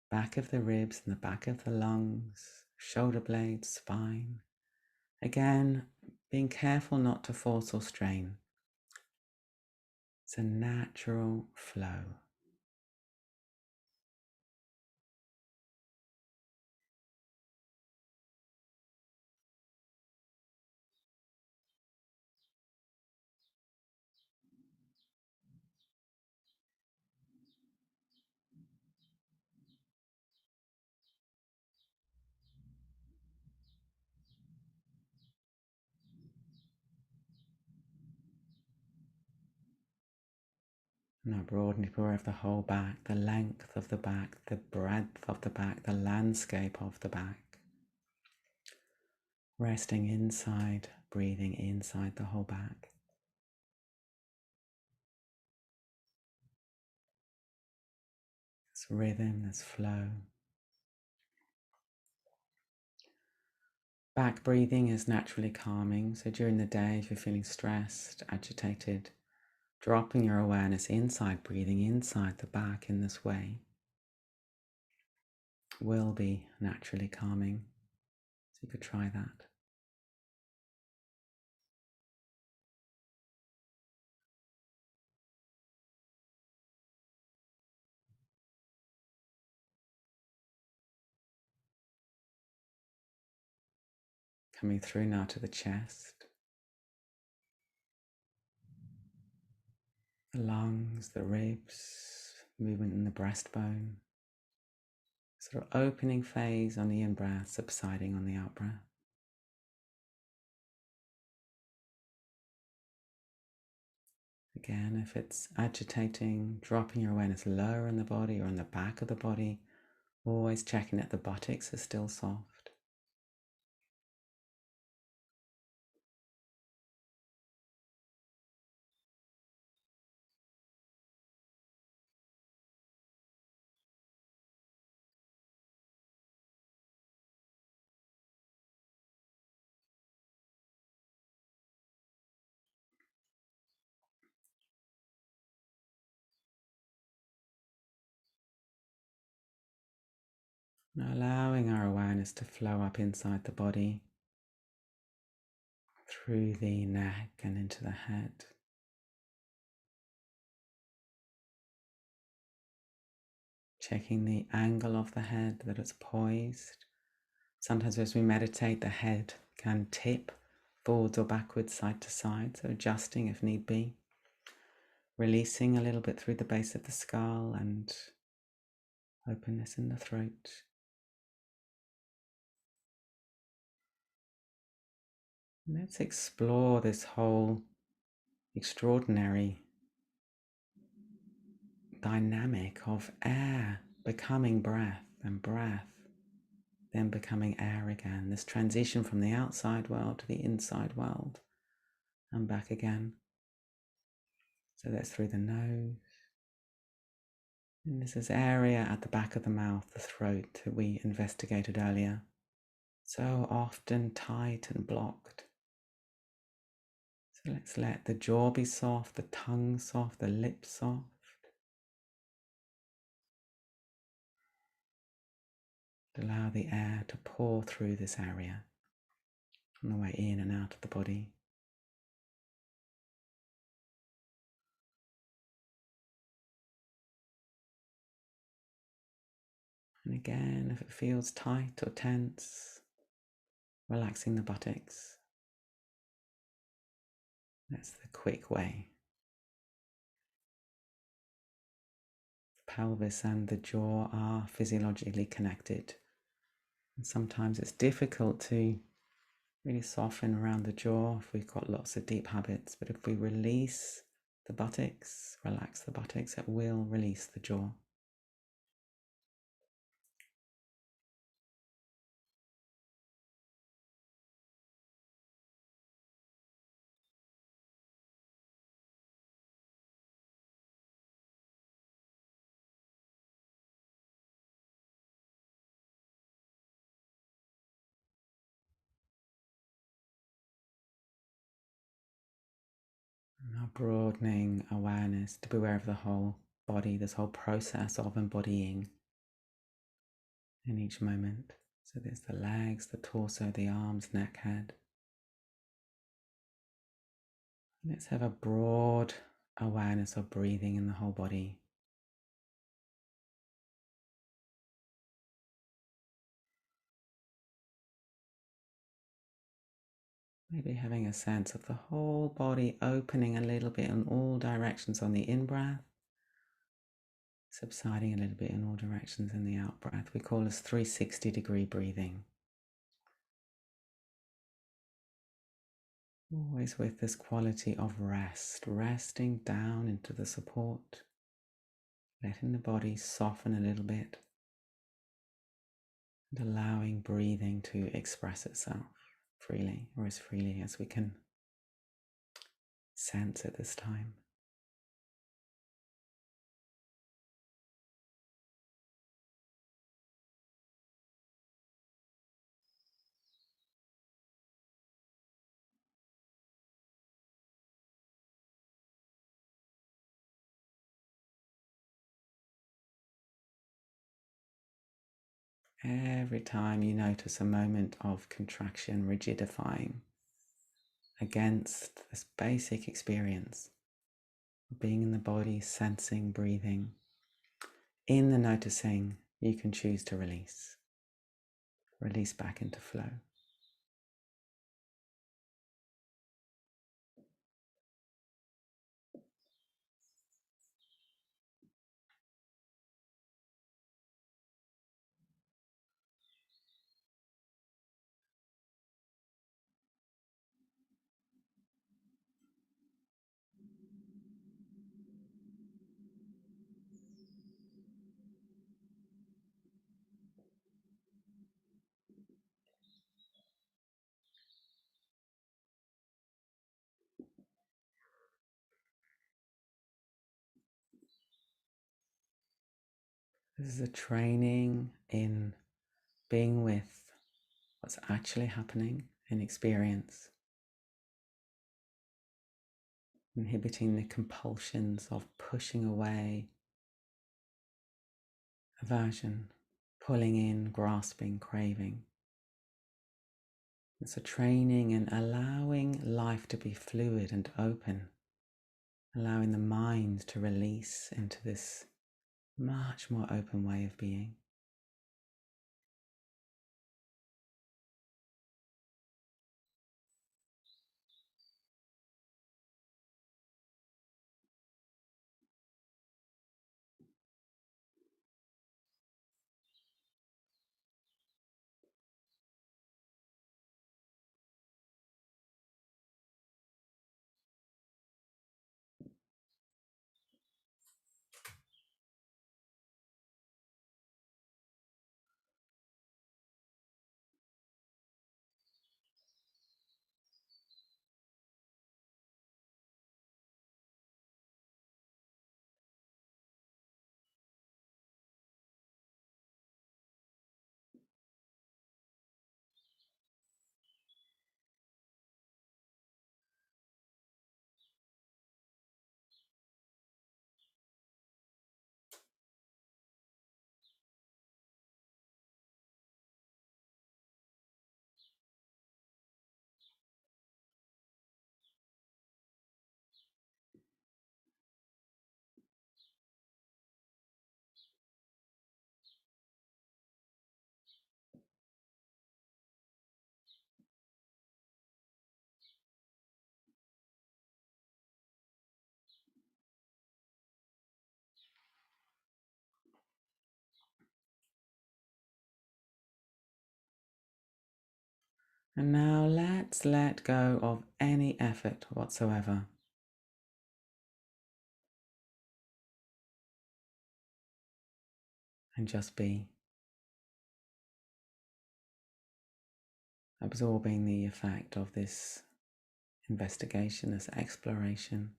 [SPEAKER 1] back of the ribs and the back of the lungs, shoulder blades, spine. Again, being careful not to force or strain. It's a natural flow. Now broaden of the whole back, the length of the back, the breadth of the back, the landscape of the back. Resting inside, breathing inside the whole back. This rhythm, this flow. Back breathing is naturally calming, so during the day if you're feeling stressed, agitated, dropping your awareness inside, breathing inside the back in this way will be naturally calming. So you could try that. Coming through now to the chest, the lungs, the ribs, movement in the breastbone. Sort of opening phase on the in-breath, subsiding on the out-breath. Again, if it's agitating, dropping your awareness lower in the body or in the back of the body, always checking that the buttocks are still soft. Now allowing our awareness to flow up inside the body, through the neck and into the head. Checking the angle of the head, that it's poised. Sometimes as we meditate, the head can tip forwards or backwards, side to side, so adjusting if need be. Releasing a little bit through the base of the skull and openness in the throat. Let's explore this whole extraordinary dynamic of air becoming breath and breath then becoming air again. This transition from the outside world to the inside world and back again. So that's through the nose. And this is area at the back of the mouth, the throat that we investigated earlier. So often tight and blocked. So let's let the jaw be soft, the tongue soft, the lips soft. Allow the air to pour through this area on the way in and out of the body. And again, if it feels tight or tense, relaxing the buttocks. That's the quick way. The pelvis and the jaw are physiologically connected. And sometimes it's difficult to really soften around the jaw if we've got lots of deep habits. But if we release the buttocks, relax the buttocks, it will release the jaw. Now broadening awareness to be aware of the whole body, this whole process of embodying in each moment. So there's the legs, the torso, the arms, neck, head. Let's have a broad awareness of breathing in the whole body. Maybe having a sense of the whole body opening a little bit in all directions on the in-breath, subsiding a little bit in all directions in the out-breath. We call this 360-degree breathing. Always with this quality of rest, resting down into the support, letting the body soften a little bit, and allowing breathing to express itself freely, or as freely as we can sense at this time. Every time you notice a moment of contraction, rigidifying against this basic experience of being in the body, sensing, breathing, in the noticing, you can choose to release back into flow. This is a training in being with what's actually happening in experience, inhibiting the compulsions of pushing away, aversion, pulling in, grasping, craving. It's a training in allowing life to be fluid and open, allowing the mind to release into this much more open way of being. And now let's let go of any effort whatsoever. And just be, absorbing the effect of this investigation, this exploration.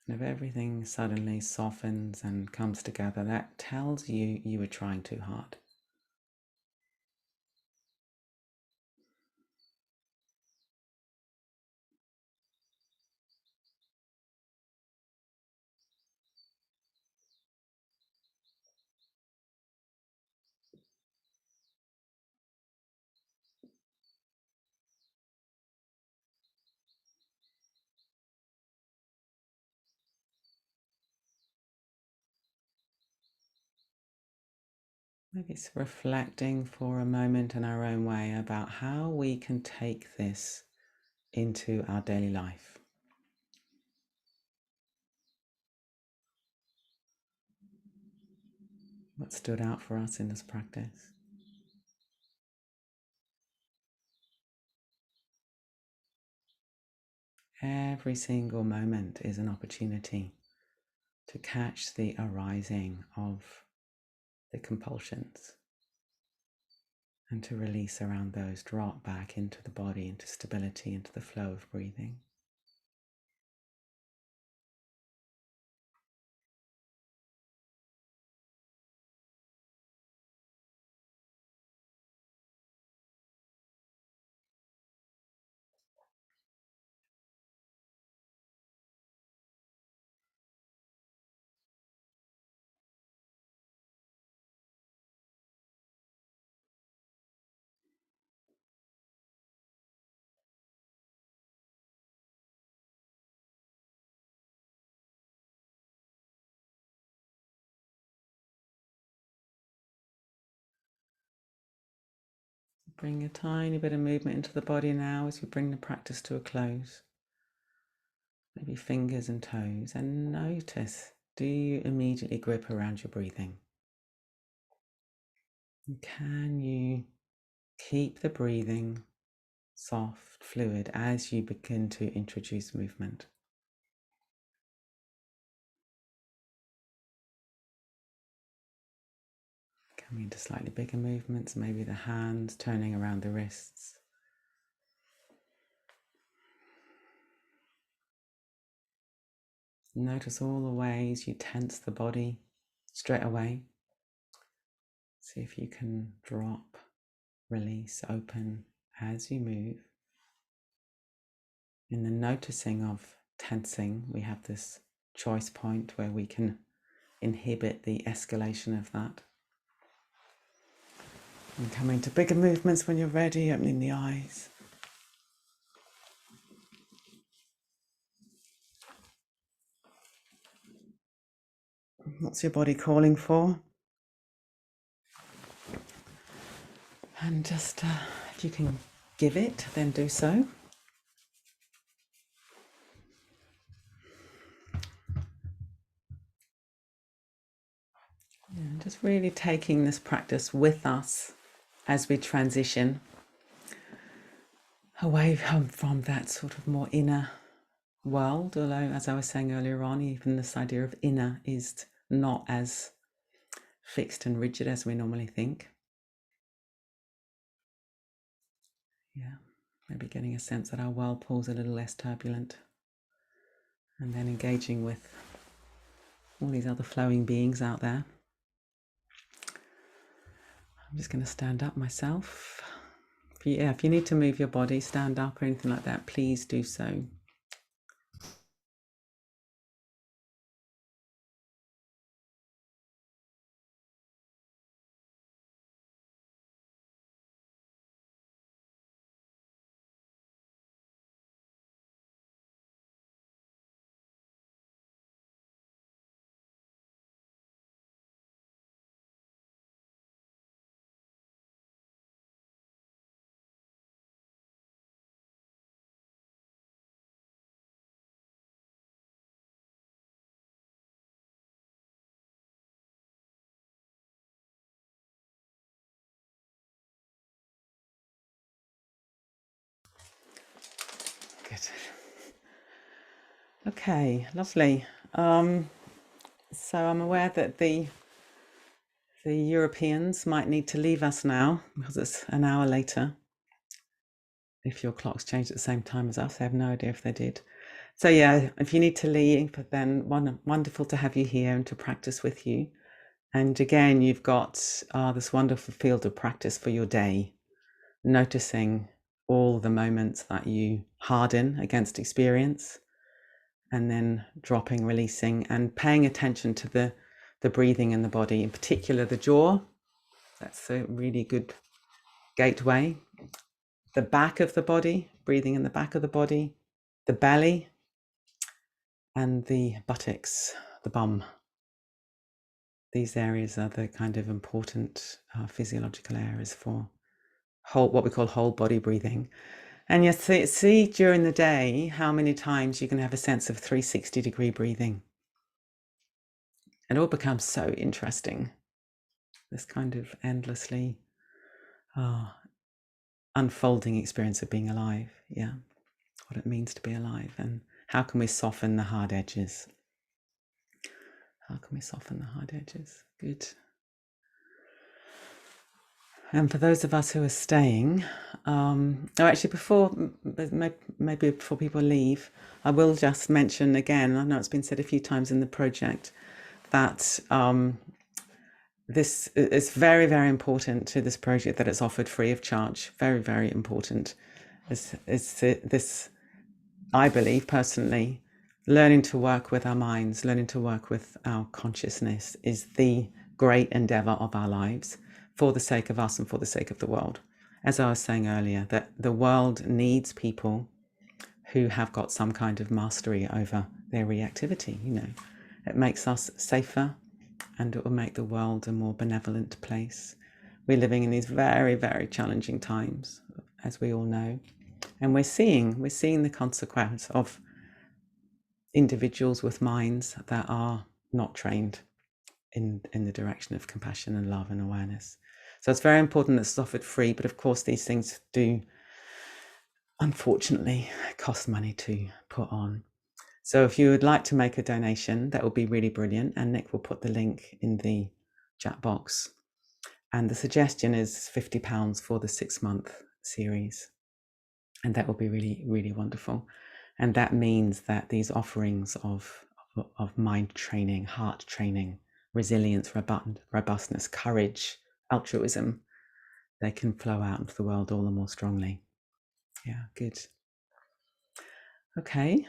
[SPEAKER 1] And if everything suddenly softens and comes together, that tells you you were trying too hard. Maybe it's reflecting for a moment in our own way about how we can take this into our daily life. What stood out for us in this practice? Every single moment is an opportunity to catch the arising of the compulsions and to release around those, drop back into the body, into stability, into the flow of breathing. Bring a tiny bit of movement into the body now as we bring the practice to a close. Maybe fingers and toes, and notice, do you immediately grip around your breathing? And can you keep the breathing soft, fluid as you begin to introduce movement? Coming into slightly bigger movements, maybe the hands turning around the wrists. Notice all the ways you tense the body straight away. See if you can drop, release, open as you move. In the noticing of tensing, we have this choice point where we can inhibit the escalation of that. And coming to bigger movements when you're ready, opening the eyes. What's your body calling for? And just if you can give it, then do so. Yeah, just really taking this practice with us as we transition away from that sort of more inner world, although, as I was saying earlier on, even this idea of inner is not as fixed and rigid as we normally think. Yeah, maybe getting a sense that our whirlpool's a little less turbulent, and then engaging with all these other flowing beings out there. I'm just going to stand up myself. If you need to move your body, stand up or anything like that, please do so. Good. Okay, lovely. So I'm aware that the Europeans might need to leave us now because it's an hour later. If your clocks changed at the same time as us, I have no idea if they did. So yeah, if you need to leave, then wonderful to have you here and to practice with you. And again, you've got this wonderful field of practice for your day, noticing all the moments that you harden against experience, and then dropping, releasing, and paying attention to the breathing in the body, in particular the jaw. That's a really good gateway. The back of the body, breathing in the back of the body, the belly, and the buttocks, the bum. These areas are the kind of important physiological areas for what we call whole body breathing. And you see during the day how many times you can have a sense of 360-degree breathing. It all becomes so interesting. This kind of endlessly unfolding experience of being alive. Yeah, what it means to be alive, and how can we soften the hard edges? How can we soften the hard edges? Good. And for those of us who are staying, actually maybe before people leave, I will just mention again, I know it's been said a few times in the project, that this is very, very important to this project that it's offered free of charge. Very, very important. This, I believe personally, learning to work with our minds, learning to work with our consciousness is the great endeavor of our lives, for the sake of us and for the sake of the world. As I was saying earlier, that the world needs people who have got some kind of mastery over their reactivity. It makes us safer, and it will make the world a more benevolent place. We're living in these very, very challenging times, as we all know, and we're seeing the consequence of individuals with minds that are not trained in the direction of compassion and love and awareness. So it's very important that it's offered free, but of course these things do unfortunately cost money to put on. So if you would like to make a donation, that would be really brilliant, and Nick will put the link in the chat box. And the suggestion is £50 for the 6-month series, and that will be really, really wonderful. And that means that these offerings of mind training, heart training, resilience, robustness, courage, altruism, they can flow out into the world all the more strongly. Yeah, good. Okay.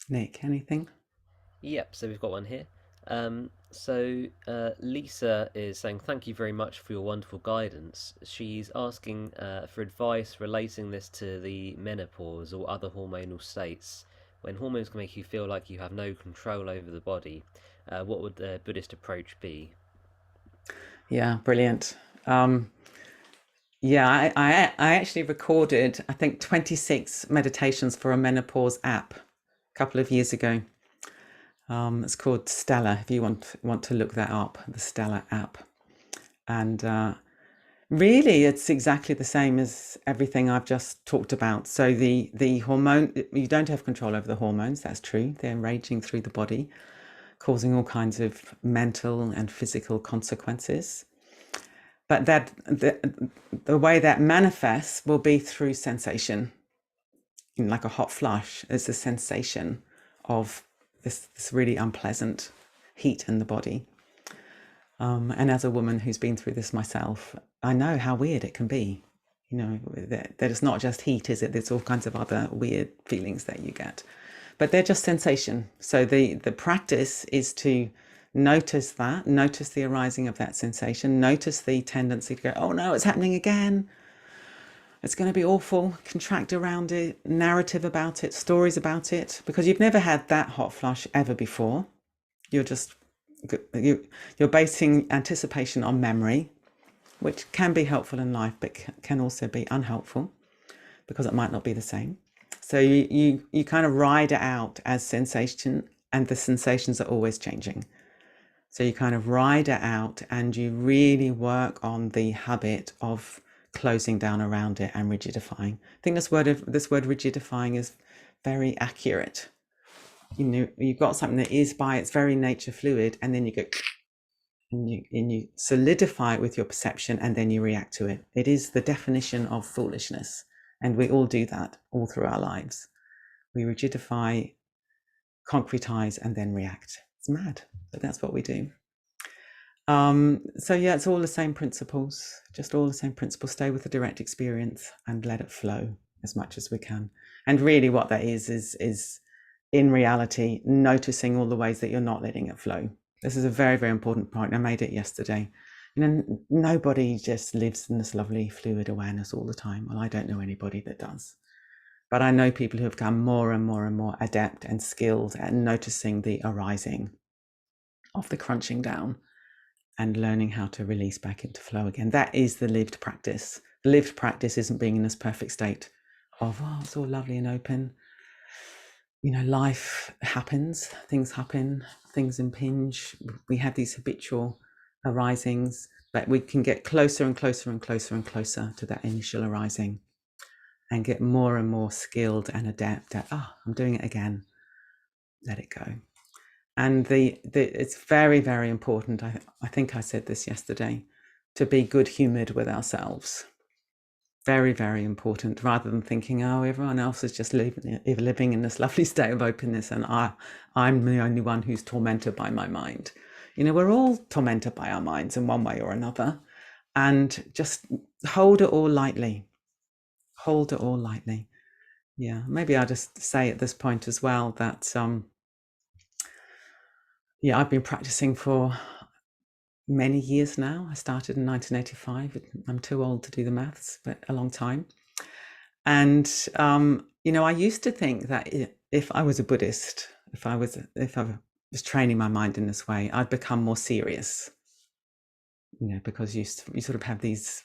[SPEAKER 1] Nick, anything?
[SPEAKER 2] Yep, so we've got one here. Lisa is saying, thank you very much for your wonderful guidance. She's asking for advice relating this to the menopause or other hormonal states. When hormones can make you feel like you have no control over the body, what would the Buddhist approach be?
[SPEAKER 1] Yeah, brilliant. Yeah, I actually recorded, I think, 26 meditations for a menopause app a couple of years ago. It's called Stella, if you want to look that up, the Stella app. And really, it's exactly the same as everything I've just talked about. So the hormone, you don't have control over the hormones, that's true. They're raging through the body, causing all kinds of mental and physical consequences. But that the way that manifests will be through sensation. Like a hot flush, there's the sensation of this really unpleasant heat in the body. And as a woman who's been through this myself, I know how weird it can be. That it's not just heat, is it? There's all kinds of other weird feelings that you get. But they're just sensation. So the practice is to notice the arising of that sensation, notice the tendency to go, oh no, it's happening again. It's going to be awful, contract around it, narrative about it, stories about it, because you've never had that hot flush ever before. You're basing anticipation on memory, which can be helpful in life, but can also be unhelpful because it might not be the same. So you kind of ride it out as sensation, and the sensations are always changing. So you kind of ride it out and you really work on the habit of closing down around it and rigidifying. I think this word rigidifying is very accurate. You've got something that is by its very nature fluid, and then you go and you solidify it with your perception, and then you react to it. It is the definition of foolishness, and we all do that all through our lives. We rigidify, concretize, and then react. It's mad, but that's what we do. So yeah, it's all the same principles, just all the same principles. Stay with the direct experience and let it flow as much as we can. And really what that is in reality, noticing all the ways that you're not letting it flow. This is a very, very important point. I made it yesterday. Nobody just lives in this lovely fluid awareness all the time. Well, I don't know anybody that does. But I know people who have become more and more and more adept and skilled at noticing the arising of the crunching down and learning how to release back into flow again. That is the lived practice. The lived practice isn't being in this perfect state of, oh, it's all lovely and open. Life happens, things happen, things impinge. We have these habitual arisings, but we can get closer and closer and closer and closer to that initial arising and get more and more skilled and adept at, I'm doing it again. Let it go. And it's very, very important. I think I said this yesterday, to be good-humored with ourselves. Very, very important, rather than thinking, everyone else is just living in this lovely state of openness and I'm the only one who's tormented by my mind. We're all tormented by our minds in one way or another, and just hold it all lightly. Hold it all lightly. Yeah, maybe I'll just say at this point as well that, I've been practicing for many years now. I started in 1985. I'm too old to do the maths, but a long time. And, I used to think that if I was a Buddhist, if I was training my mind in this way, I'd become more serious, because you sort of have these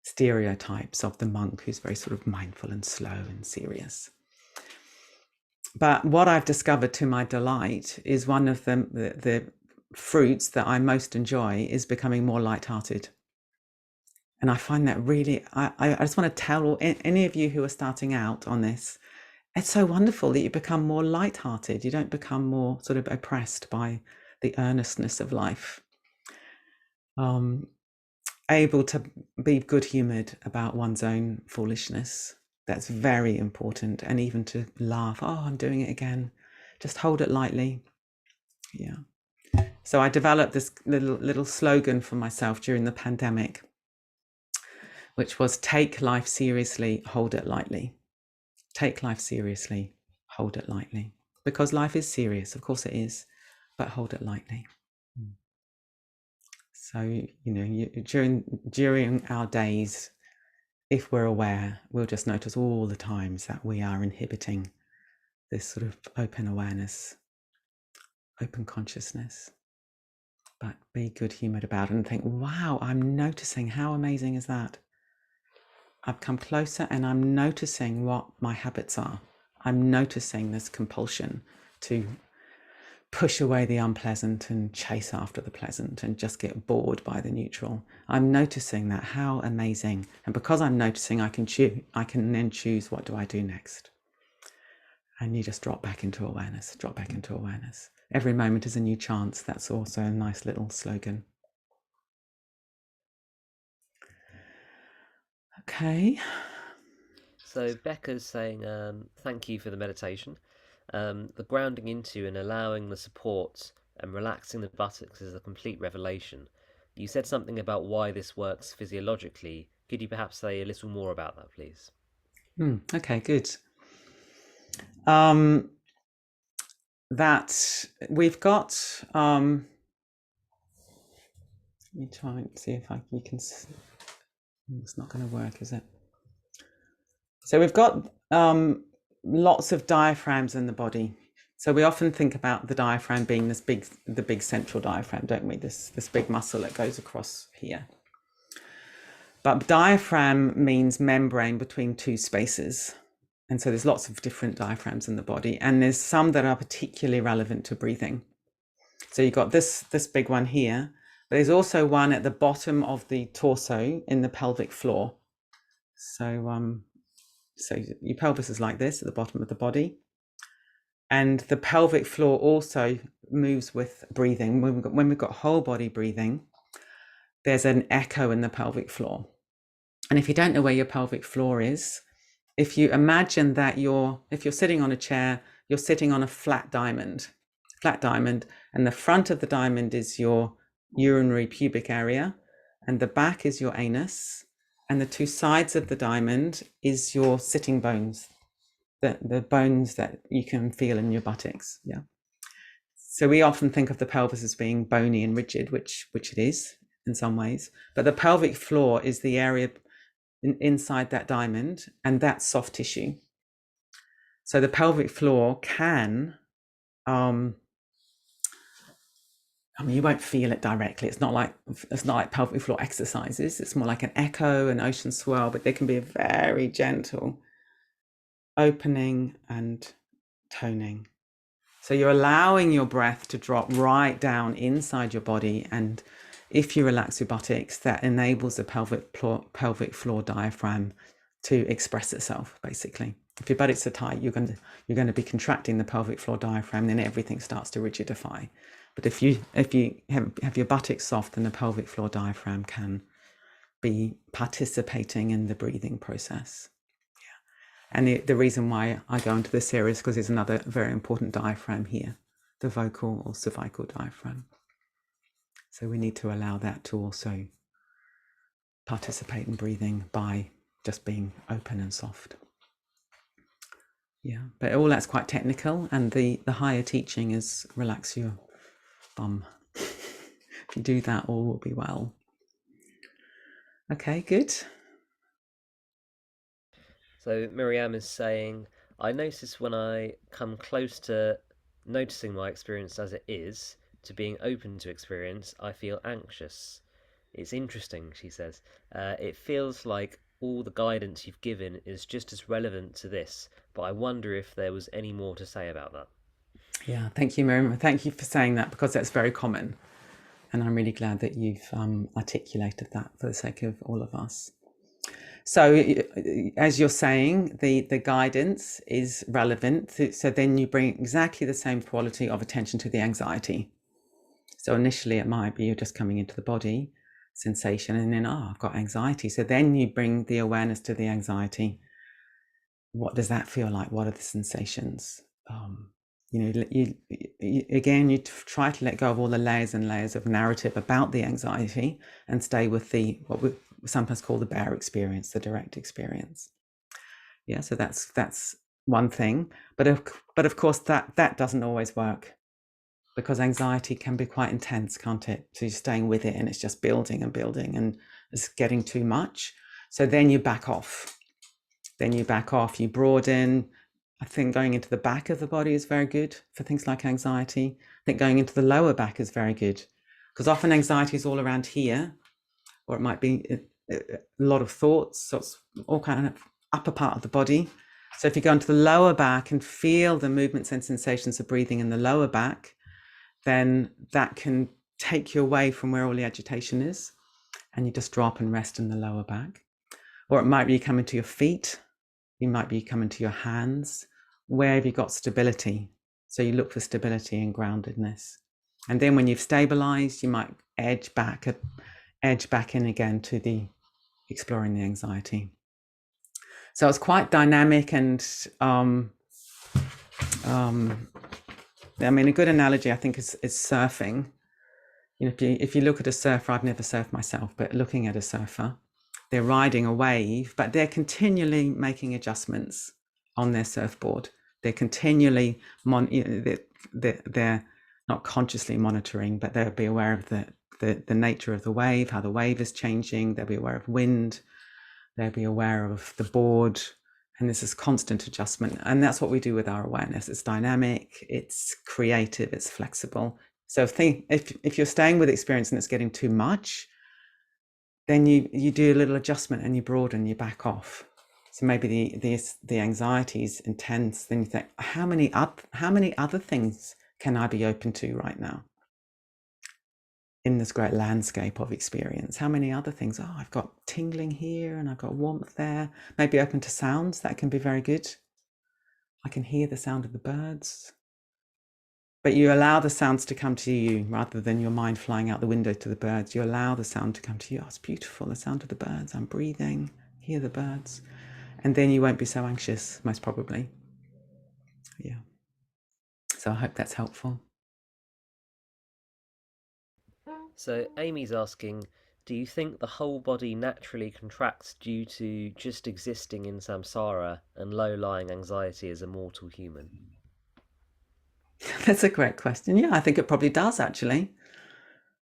[SPEAKER 1] stereotypes of the monk who's very sort of mindful and slow and serious. But what I've discovered to my delight is one of the fruits that I most enjoy is becoming more lighthearted. And I find that really, I just want to tell any of you who are starting out on this, it's so wonderful that you become more lighthearted. You don't become more sort of oppressed by the earnestness of life. Able to be good-humored about one's own foolishness. That's very important. And even to laugh, I'm doing it again. Just hold it lightly. Yeah. So I developed this little slogan for myself during the pandemic, which was take life seriously, hold it lightly. Take life seriously, hold it lightly. Because life is serious, of course it is, but hold it lightly. So, during our days, if we're aware, we'll just notice all the times that we are inhibiting this sort of open awareness, open consciousness. But be good-humored about it and think, wow, I'm noticing. How amazing is that? I've come closer and I'm noticing what my habits are. I'm noticing this compulsion to push away the unpleasant and chase after the pleasant and just get bored by the neutral. I'm noticing that. How amazing. And because I'm noticing, I can then choose, what do I do next? And you just drop back into awareness, drop back into awareness. Every moment is a new chance. That's also a nice little slogan. Okay.
[SPEAKER 2] So Becca's saying, thank you for the meditation. The grounding into and allowing the support and relaxing the buttocks is a complete revelation. You said something about why this works physiologically. Could you perhaps say a little more about that, please?
[SPEAKER 1] Okay, good. That we've got, let me try and see if you can, it's not going to work, is it? So we've got lots of diaphragms in the body. So we often think about the diaphragm being the big central diaphragm, don't we? This big muscle that goes across here. But diaphragm means membrane between two spaces. And so there's lots of different diaphragms in the body, and there's some that are particularly relevant to breathing. So you've got this big one here, but there's also one at the bottom of the torso in the pelvic floor. So your pelvis is like this at the bottom of the body. And the pelvic floor also moves with breathing. When we've got whole body breathing, there's an echo in the pelvic floor. And if you don't know where your pelvic floor is, if you imagine that if you're sitting on a chair, you're sitting on a flat diamond, and the front of the diamond is your urinary pubic area, and the back is your anus, and the two sides of the diamond is your sitting bones, the bones that you can feel in your buttocks. Yeah. So we often think of the pelvis as being bony and rigid, which it is in some ways, but the pelvic floor is the area inside that diamond, and that's soft tissue. So the pelvic floor can, you won't feel it directly. It's not like pelvic floor exercises. It's more like an echo, an ocean swell, but there can be a very gentle opening and toning. So you're allowing your breath to drop right down inside your body, and if you relax your buttocks, that enables the pelvic floor diaphragm to express itself. Basically, if your buttocks are tight, you're going to be contracting the pelvic floor diaphragm, then everything starts to rigidify. But if you have your buttocks soft, then the pelvic floor diaphragm can be participating in the breathing process. And the reason why I go into this series is because there's another very important diaphragm here, the vocal or cervical diaphragm. So we need to allow that to also participate in breathing by just being open and soft. Yeah, but all that's quite technical, and the higher teaching is relax your bum. If you do that, all will be well. Okay, good.
[SPEAKER 2] So Miriam is saying, I notice when I come close to noticing my experience as it is, to being open to experience, I feel anxious. It's interesting, she says. It feels like all the guidance you've given is just as relevant to this, but I wonder if there was any more to say about that.
[SPEAKER 1] Yeah, thank you, Miriam. Thank you for saying that, because that's very common. And I'm really glad that you've articulated that for the sake of all of us. So as you're saying, the guidance is relevant. So then you bring exactly the same quality of attention to the anxiety. So initially it might be you're just coming into the body sensation, and then, I've got anxiety. So then you bring the awareness to the anxiety. What does that feel like? What are the sensations? You try to let go of all the layers and layers of narrative about the anxiety and stay with what we sometimes call the bare experience, the direct experience. Yeah, so that's one thing. But of course that doesn't always work, because anxiety can be quite intense, can't it? So you're staying with it, and it's just building and building, and it's getting too much. So then you back off. You broaden. I think going into the back of the body is very good for things like anxiety. I think going into the lower back is very good, because often anxiety is all around here, or it might be a lot of thoughts, so it's all kind of upper part of the body. So if you go into the lower back and feel the movements and sensations of breathing in the lower back, then that can take you away from where all the agitation is, and you just drop and rest in the lower back. Or it might be coming to your feet. You might be coming to your hands. Where have you got stability? So you look for stability and groundedness. And then when you've stabilized, you might edge back in again to the exploring the anxiety. So it's quite dynamic, and a good analogy I think is surfing. If you look at a surfer, I've never surfed myself, but looking at a surfer, they're riding a wave, but they're continually making adjustments on their surfboard. They're continually they're not consciously monitoring, but they'll be aware of the nature of the wave, how the wave is changing. They'll be aware of wind. They'll be aware of the board. And this is constant adjustment. And that's what we do with our awareness. It's dynamic, it's creative, it's flexible. So if you're staying with experience and it's getting too much, then you do a little adjustment and you broaden, you back off. So maybe the anxiety is intense. Then you think, how many other things can I be open to right now in this great landscape of experience? How many other things? I've got tingling here and I've got warmth there. Maybe open to sounds. That can be very good. I can hear the sound of the birds. But you allow the sounds to come to you rather than your mind flying out the window to the birds. You allow the sound to come to you. Oh, it's beautiful, the sound of the birds. I'm breathing, hear the birds. And then you won't be so anxious, most probably. Yeah. So I hope that's helpful.
[SPEAKER 2] So Amy's asking, do you think the whole body naturally contracts due to just existing in samsara and low-lying anxiety as a mortal human?
[SPEAKER 1] That's a great question. Yeah, I think it probably does, actually.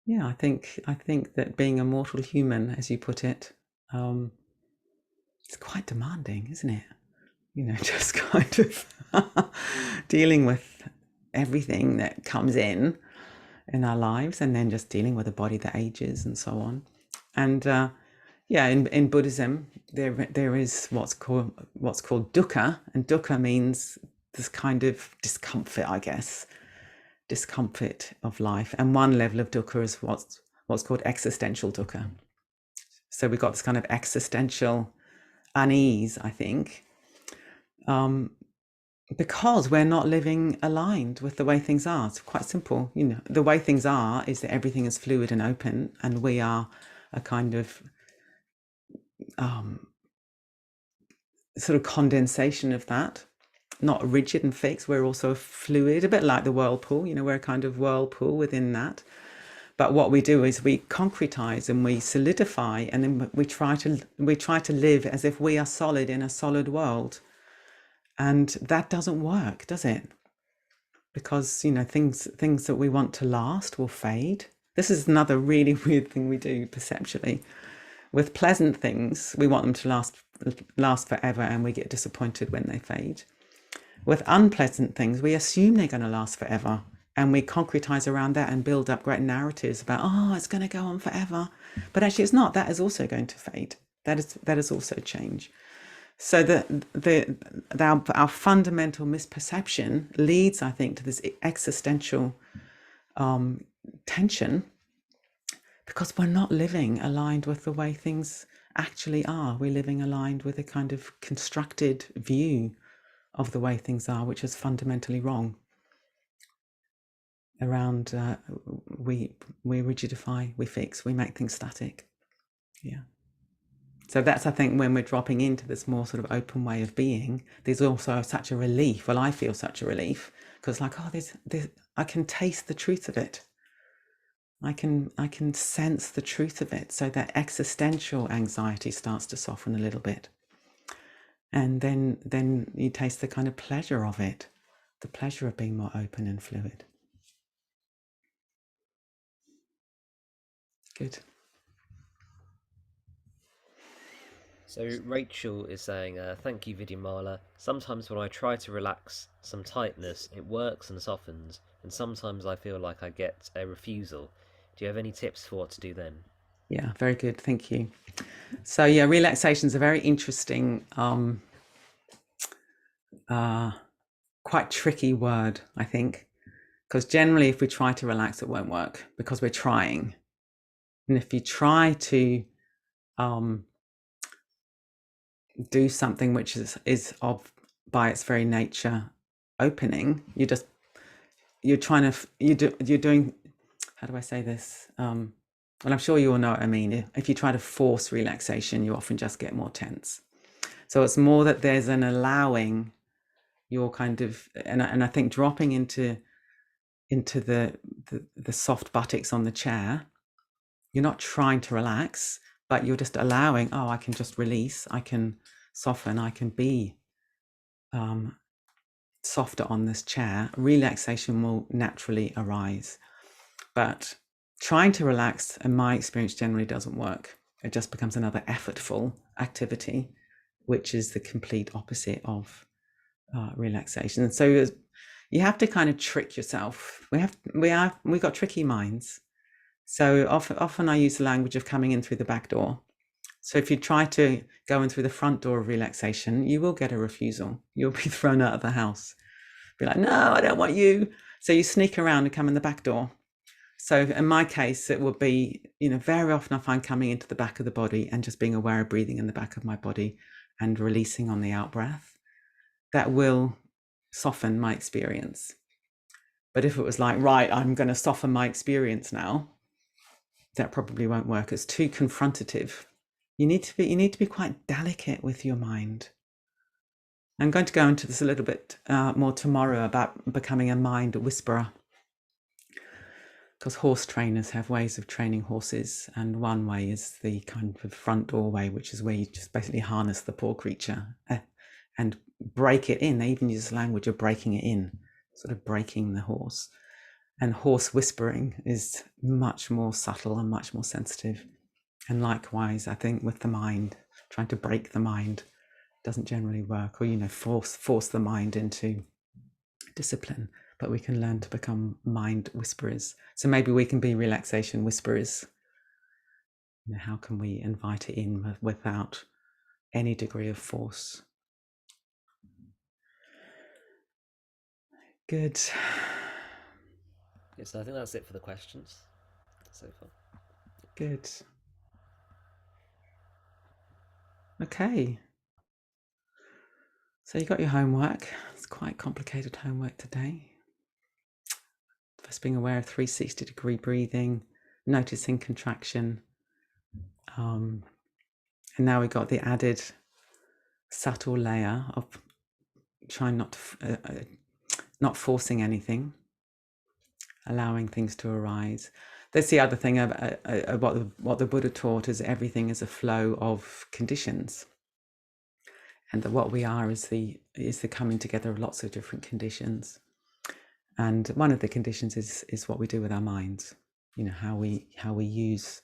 [SPEAKER 1] Yeah, I think that being a mortal human, as you put it, it's quite demanding, isn't it? You know, just kind of dealing with everything that comes in our lives, and then just dealing with a body that ages and so on. And in Buddhism, there is what's called dukkha, and dukkha means this kind of discomfort, I guess, discomfort of life. And one level of dukkha is what's called existential dukkha. So we've got this kind of existential unease, I think, because we're not living aligned with the way things are. It's quite simple. You know, the way things are is that everything is fluid and open, and we are a kind of sort of condensation of that, not rigid and fixed. We're also fluid, a bit like the whirlpool. You know, we're a kind of whirlpool within that. But what we do is we concretize and we solidify, and then we try to live as if we are solid in a solid world. And that doesn't work, does it? Because, you know, things that we want to last will fade. This is another really weird thing we do perceptually. With pleasant things, we want them to last forever, and we get disappointed when they fade. With unpleasant things, we assume they're going to last forever, and we concretize around that and build up great narratives about, oh, it's going to go on forever. But actually it's not. That is also going to fade. That is also change. So our fundamental misperception leads, I think, to this existential tension, because we're not living aligned with the way things actually are. We're living aligned with a kind of constructed view of the way things are, which is fundamentally wrong. Around we rigidify, we fix, we make things static. Yeah. So that's, I think, when we're dropping into this more sort of open way of being, there's also such a relief. Well, I feel such a relief, because like, oh, there's I can taste the truth of it. I can sense the truth of it. So that existential anxiety starts to soften a little bit. And then you taste the kind of pleasure of it, the pleasure of being more open and fluid. Good.
[SPEAKER 2] So Rachel is saying, thank you, Vidyamala. Sometimes when I try to relax some tightness, it works and softens, and sometimes I feel like I get a refusal. Do you have any tips for what to do then?
[SPEAKER 1] Yeah, very good. Thank you. So yeah, relaxation is a very interesting, quite tricky word, I think, because generally if we try to relax, it won't work because we're trying. And if you try to do something which is of by its very nature opening, you're doing, how do I say this? Well, I'm sure you all know what I mean. If you try to force relaxation, you often just get more tense. So it's more that there's an allowing your kind of, and I think dropping into the soft buttocks on the chair. You're not trying to relax, but you're just allowing, oh, I can just release, I can soften, I can be softer on this chair. Relaxation will naturally arise. But trying to relax, in my experience, generally doesn't work. It just becomes another effortful activity, which is the complete opposite of relaxation. And so you have to kind of trick yourself. We've got tricky minds. So often I use the language of coming in through the back door. So if you try to go in through the front door of relaxation, you will get a refusal. You'll be thrown out of the house. Be like, no, I don't want you. So you sneak around and come in the back door. So in my case, it would be, very often I find coming into the back of the body and just being aware of breathing in the back of my body and releasing on the out breath. That will soften my experience. But if it was like, right, I'm going to soften my experience now, that probably won't work. It's too confrontative. You need to be quite delicate with your mind. I'm going to go into this a little bit more tomorrow about becoming a mind whisperer, because horse trainers have ways of training horses, and one way is the kind of front door way, which is where you just basically harness the poor creature and break it in. They even use language of breaking it in, sort of breaking the horse. And horse whispering is much more subtle and much more sensitive. And likewise, I think with the mind, trying to break the mind doesn't generally work, or force the mind into discipline. But we can learn to become mind whisperers. So maybe we can be relaxation whisperers. How can we invite it in without any degree of force? Good.
[SPEAKER 2] Yes, I think that's it for the questions so far.
[SPEAKER 1] Good. Okay. So you got your homework. It's quite complicated homework today. First, being aware of 360-degree breathing, noticing contraction. And now we got the added subtle layer of trying not forcing anything, allowing things to arise. That's the other thing about what the Buddha taught, is everything is a flow of conditions, and that what we are is the coming together of lots of different conditions. And one of the conditions is what we do with our minds. How we use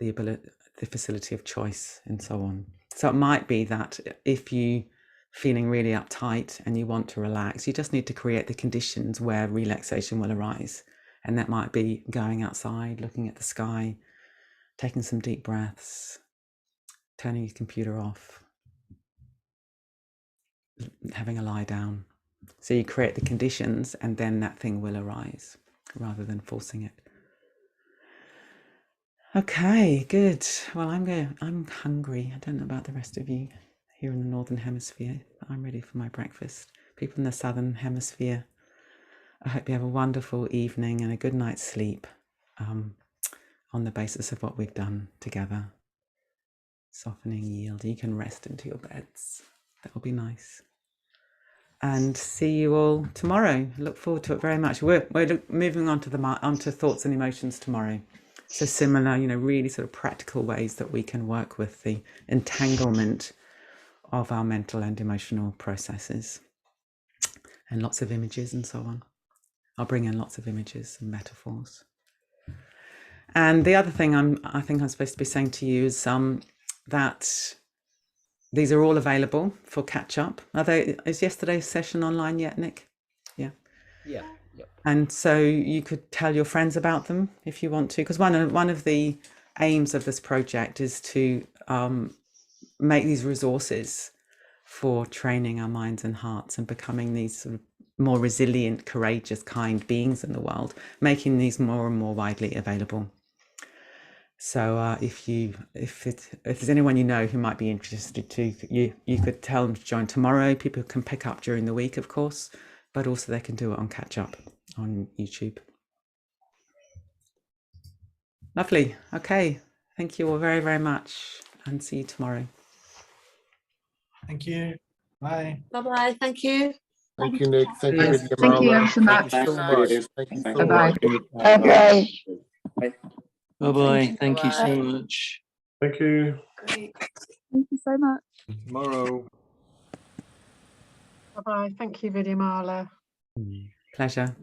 [SPEAKER 1] the ability, the facility of choice, and so on. So it might be that if you feeling really uptight and you want to relax, you just need to create the conditions where relaxation will arise. And that might be going outside, looking at the sky, taking some deep breaths, turning your computer off, having a lie down. So you create the conditions, and then that thing will arise rather than forcing it. Okay, good. Well, I'm hungry. I don't know about the rest of you here in the Northern Hemisphere. I'm ready for my breakfast. People in the Southern Hemisphere, I hope you have a wonderful evening and a good night's sleep on the basis of what we've done together. Softening, yield. You can rest into your beds. That will be nice. And see you all tomorrow. Look forward to it very much. We're moving on to onto thoughts and emotions tomorrow. So similar, really sort of practical ways that we can work with the entanglement of our mental and emotional processes, and lots of images and so on. I'll bring in lots of images and metaphors. And the other thing I think I'm supposed to be saying to you is that these are all available for catch up. Is yesterday's session online yet, Nick? Yeah.
[SPEAKER 2] Yeah. Yep.
[SPEAKER 1] And so you could tell your friends about them if you want to, because one of the aims of this project is to make these resources for training our minds and hearts and becoming these sort of more resilient, courageous, kind beings in the world, making these more and more widely available. So if there's anyone you know who might be interested too, you could tell them to join tomorrow. People can pick up during the week, of course, but also they can do it on catch up on YouTube. Lovely. Okay. Thank you all very, very much, and see you tomorrow.
[SPEAKER 3] Thank you. Bye.
[SPEAKER 4] Bye-bye. Thank you.
[SPEAKER 5] Thank you, Nick. Thank you,
[SPEAKER 3] Yes.
[SPEAKER 5] Vidyamala.
[SPEAKER 6] Thank you so much.
[SPEAKER 5] Thank you so much. Thank you so
[SPEAKER 6] Bye-bye.
[SPEAKER 5] much.
[SPEAKER 6] Bye-bye.
[SPEAKER 7] Bye-bye. Thank you so much.
[SPEAKER 5] Thank you.
[SPEAKER 6] Great. Thank you so much.
[SPEAKER 5] Tomorrow.
[SPEAKER 4] Bye-bye. Thank you, Vidyamala.
[SPEAKER 1] Pleasure.